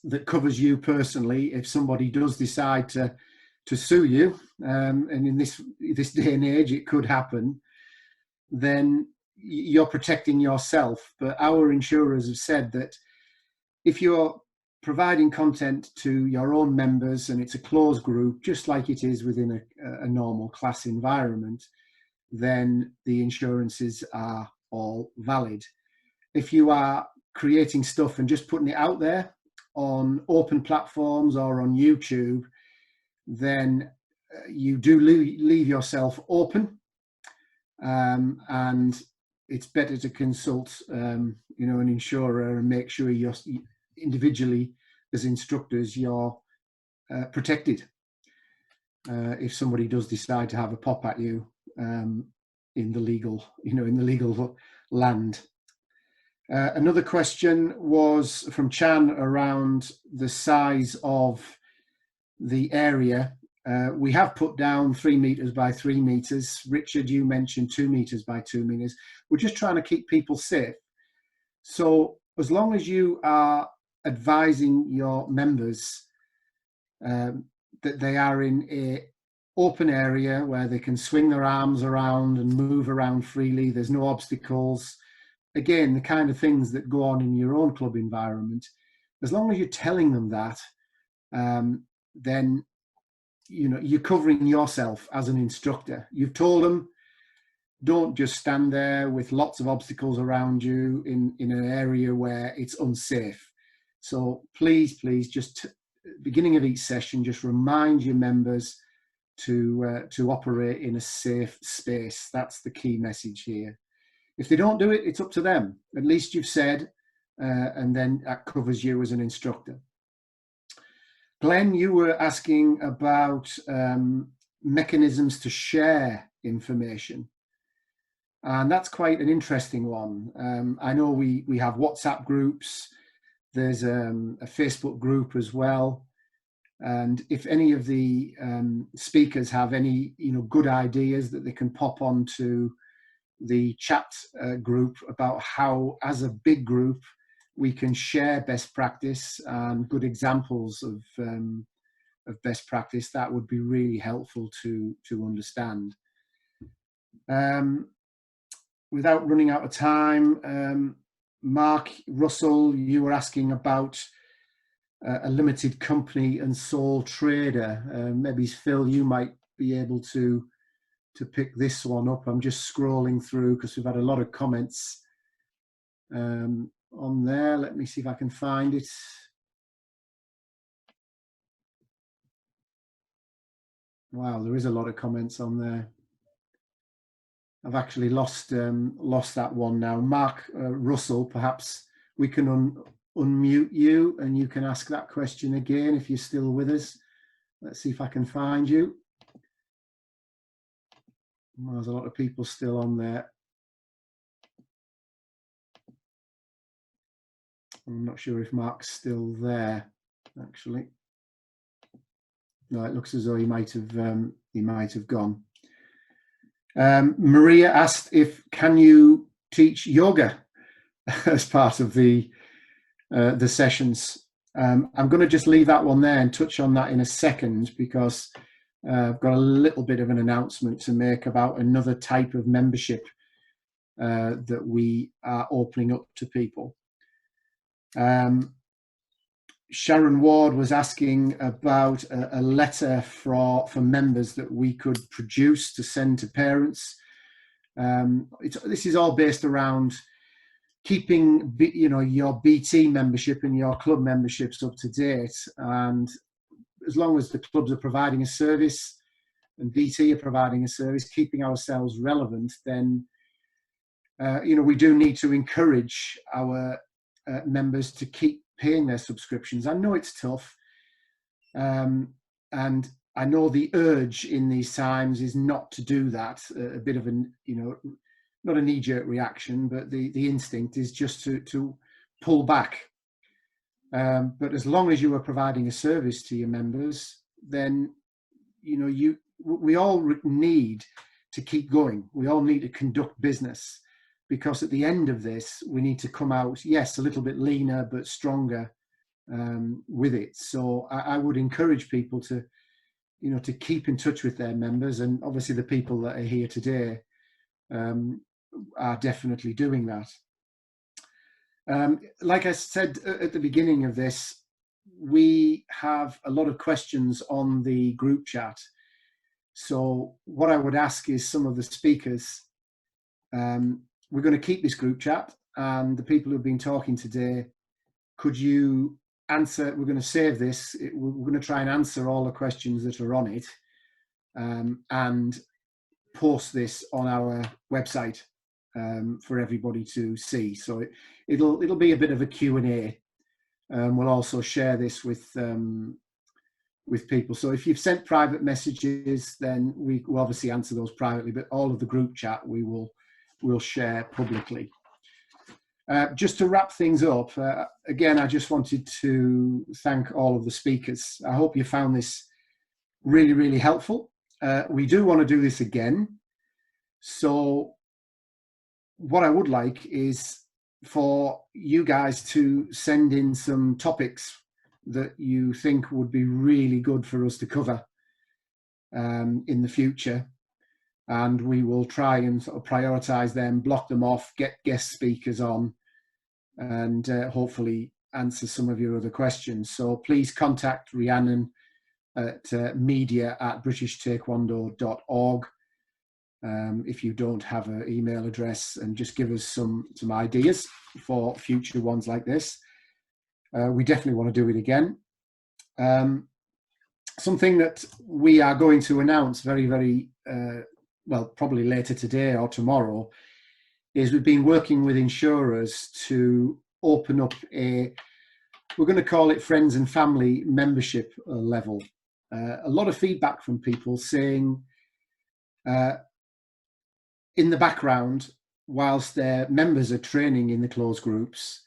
that covers you personally, if somebody does decide to sue you, and in this day and age it could happen, then you're protecting yourself. But our insurers have said that if you're providing content to your own members and it's a closed group, just like it is within a normal class environment, then the insurances are all valid. If you are creating stuff and just putting it out there on open platforms or on YouTube, then you do leave yourself open, and it's better to consult an insurer and make sure you're individually, as instructors, you're protected if somebody does decide to have a pop at you in the legal land. Another question was from Chan around the size of the area. We have put down 3 meters by 3 meters. Richard, you mentioned 2 meters by 2 meters. We're just trying to keep people safe. So as long as you are advising your members that they are in a open area where they can swing their arms around and move around freely, there's no obstacles, again, the kind of things that go on in your own club environment, as long as you're telling them that, then you're covering yourself as an instructor. You've told them, don't just stand there with lots of obstacles around you in an area where it's unsafe. So please, just beginning of each session, just remind your members to operate in a safe space. That's the key message here. If they don't do it, it's up to them. At least you've said, and then that covers you as an instructor. Glenn, you were asking about mechanisms to share information. And that's quite an interesting one. I know we have WhatsApp groups. There's a Facebook group as well. And if any of the speakers have any, good ideas that they can pop onto the chat group about how, as a big group, we can share best practice and good examples of best practice, that would be really helpful to understand. Without running out of time, Mark, Russell, you were asking about a limited company and sole trader. Maybe Phil, you might be able to pick this one up. I'm just scrolling through because we've had a lot of comments on there. Let me see if I can find it. Wow, there is a lot of comments on there. I've actually lost that one now. Mark Russell, perhaps we can unmute you and you can ask that question again if you're still with us. Let's see if I can find you. Well, there's a lot of people still on there. I'm not sure if Mark's still there, actually. No, it looks as though he might have gone. Maria asked can you teach yoga as part of the sessions. I'm going to just leave that one there and touch on that in a second, because I've got a little bit of an announcement to make about another type of membership that we are opening up to people. Sharon Ward was asking about a letter for members that we could produce to send to parents. This is all based around keeping your BT membership and your club memberships up to date, and as long as the clubs are providing a service and BT are providing a service, keeping ourselves relevant, then we do need to encourage our members to keep paying their subscriptions. I know it's tough, and I know the urge in these times is not to do that. A bit of an, not a knee-jerk reaction, but the instinct is just to pull back. But as long as you are providing a service to your members, then we all need to keep going. We all need to conduct business, because at the end of this, we need to come out, yes, a little bit leaner, but stronger with it. So I would encourage people to, to keep in touch with their members. And obviously the people that are here today are definitely doing that. Like I said at the beginning of this, we have a lot of questions on the group chat. So what I would ask is some of the speakers, we're going to keep this group chat, and the people who've been talking today, could you answer, we're going to save this, we're going to try and answer all the questions that are on it, and post this on our website for everybody to see. So it'll be a bit of a Q&A. We'll also share this with people. So if you've sent private messages, then we will obviously answer those privately, but all of the group chat we'll share publicly. Just to wrap things up, again, I just wanted to thank all of the speakers. I hope you found this really, really helpful. We do want to do this again. So what I would like is for you guys to send in some topics that you think would be really good for us to cover in the future. And we will try and sort of prioritize them, block them off, get guest speakers on, and hopefully answer some of your other questions. So please contact Rhiannon at media@britishtaekwondo.org if you don't have an email address, and just give us some ideas for future ones like this. We definitely want to do it again. Something that we are going to announce very, very well, probably later today or tomorrow, is we've been working with insurers to open up we're going to call it friends and family membership level. A lot of feedback from people saying in the background, whilst their members are training in the closed groups,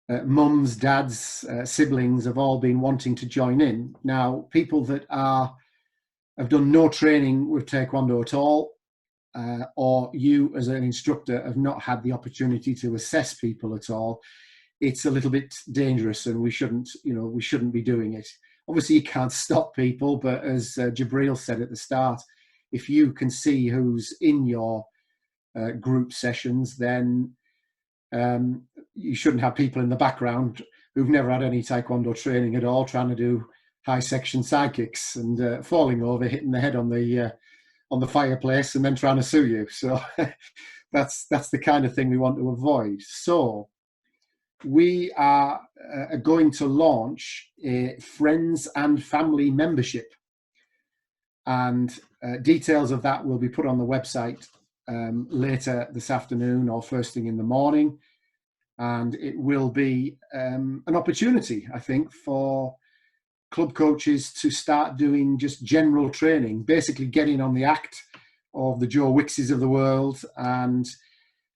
mums, dads, siblings have all been wanting to join in. Now, people that have done no training with Taekwondo at all, or you as an instructor have not had the opportunity to assess people at all, it's a little bit dangerous, and we shouldn't be doing it. Obviously, you can't stop people, but as Jibreel said at the start, if you can see who's in your group sessions, then you shouldn't have people in the background who've never had any Taekwondo training at all trying to do high section side kicks and falling over, hitting the head on the fireplace, and then trying to sue you. So that's the kind of thing we want to avoid. So we are going to launch a friends and family membership, and details of that will be put on the website later this afternoon or first thing in the morning. And it will be an opportunity, I think, for club coaches to start doing just general training, basically getting on the act of the Joe Wickses of the world and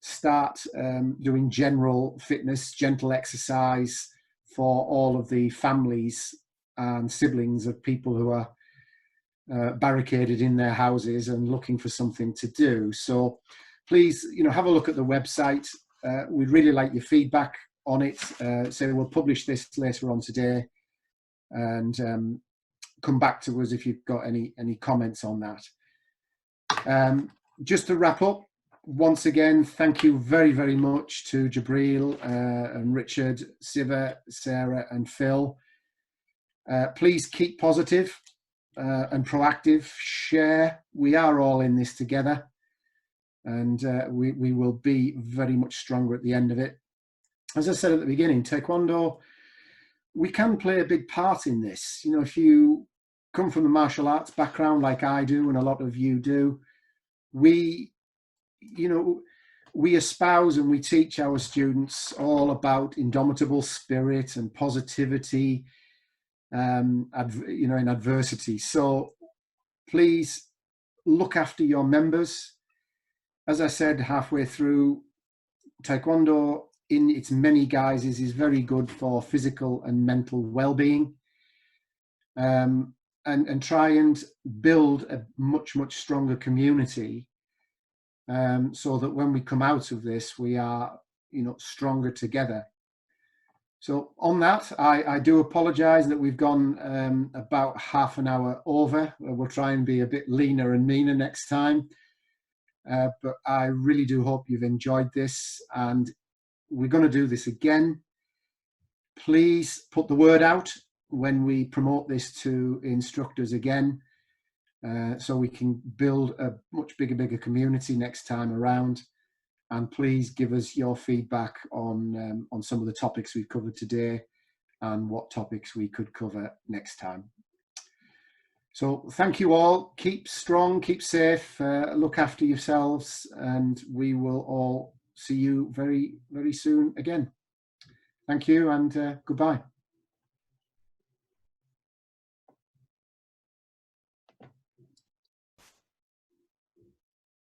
start doing general fitness, gentle exercise for all of the families and siblings of people who are barricaded in their houses and looking for something to do. So please, have a look at the website. We'd really like your feedback on it. So we'll publish this later on today, and come back to us if you've got any comments on that. Just to wrap up, once again, thank you very, very much to Jibreel and Richard, Siva, Sarah and Phil. Please keep positive and proactive. Share. We are all in this together, and we will be very much stronger at the end of it. As I said at the beginning, Taekwondo, we can play a big part in this. If you come from the martial arts background like I do and a lot of you do, we espouse and we teach our students all about indomitable spirit and positivity, in adversity. So please look after your members. As I said halfway through, Taekwondo in its many guises is very good for physical and mental well-being, and try and build a much, much stronger community, so that when we come out of this, we are, stronger together. So on that, I do apologise that we've gone about half an hour over. We'll try and be a bit leaner and meaner next time. But I really do hope you've enjoyed this, and we're going to do this again. Please put the word out when we promote this to instructors again, so we can build a much bigger community next time around. And please give us your feedback on some of the topics we've covered today and what topics we could cover next time. So thank you all. Keep strong, keep safe, look after yourselves, and we will all see you very, very soon again. Thank you, and goodbye.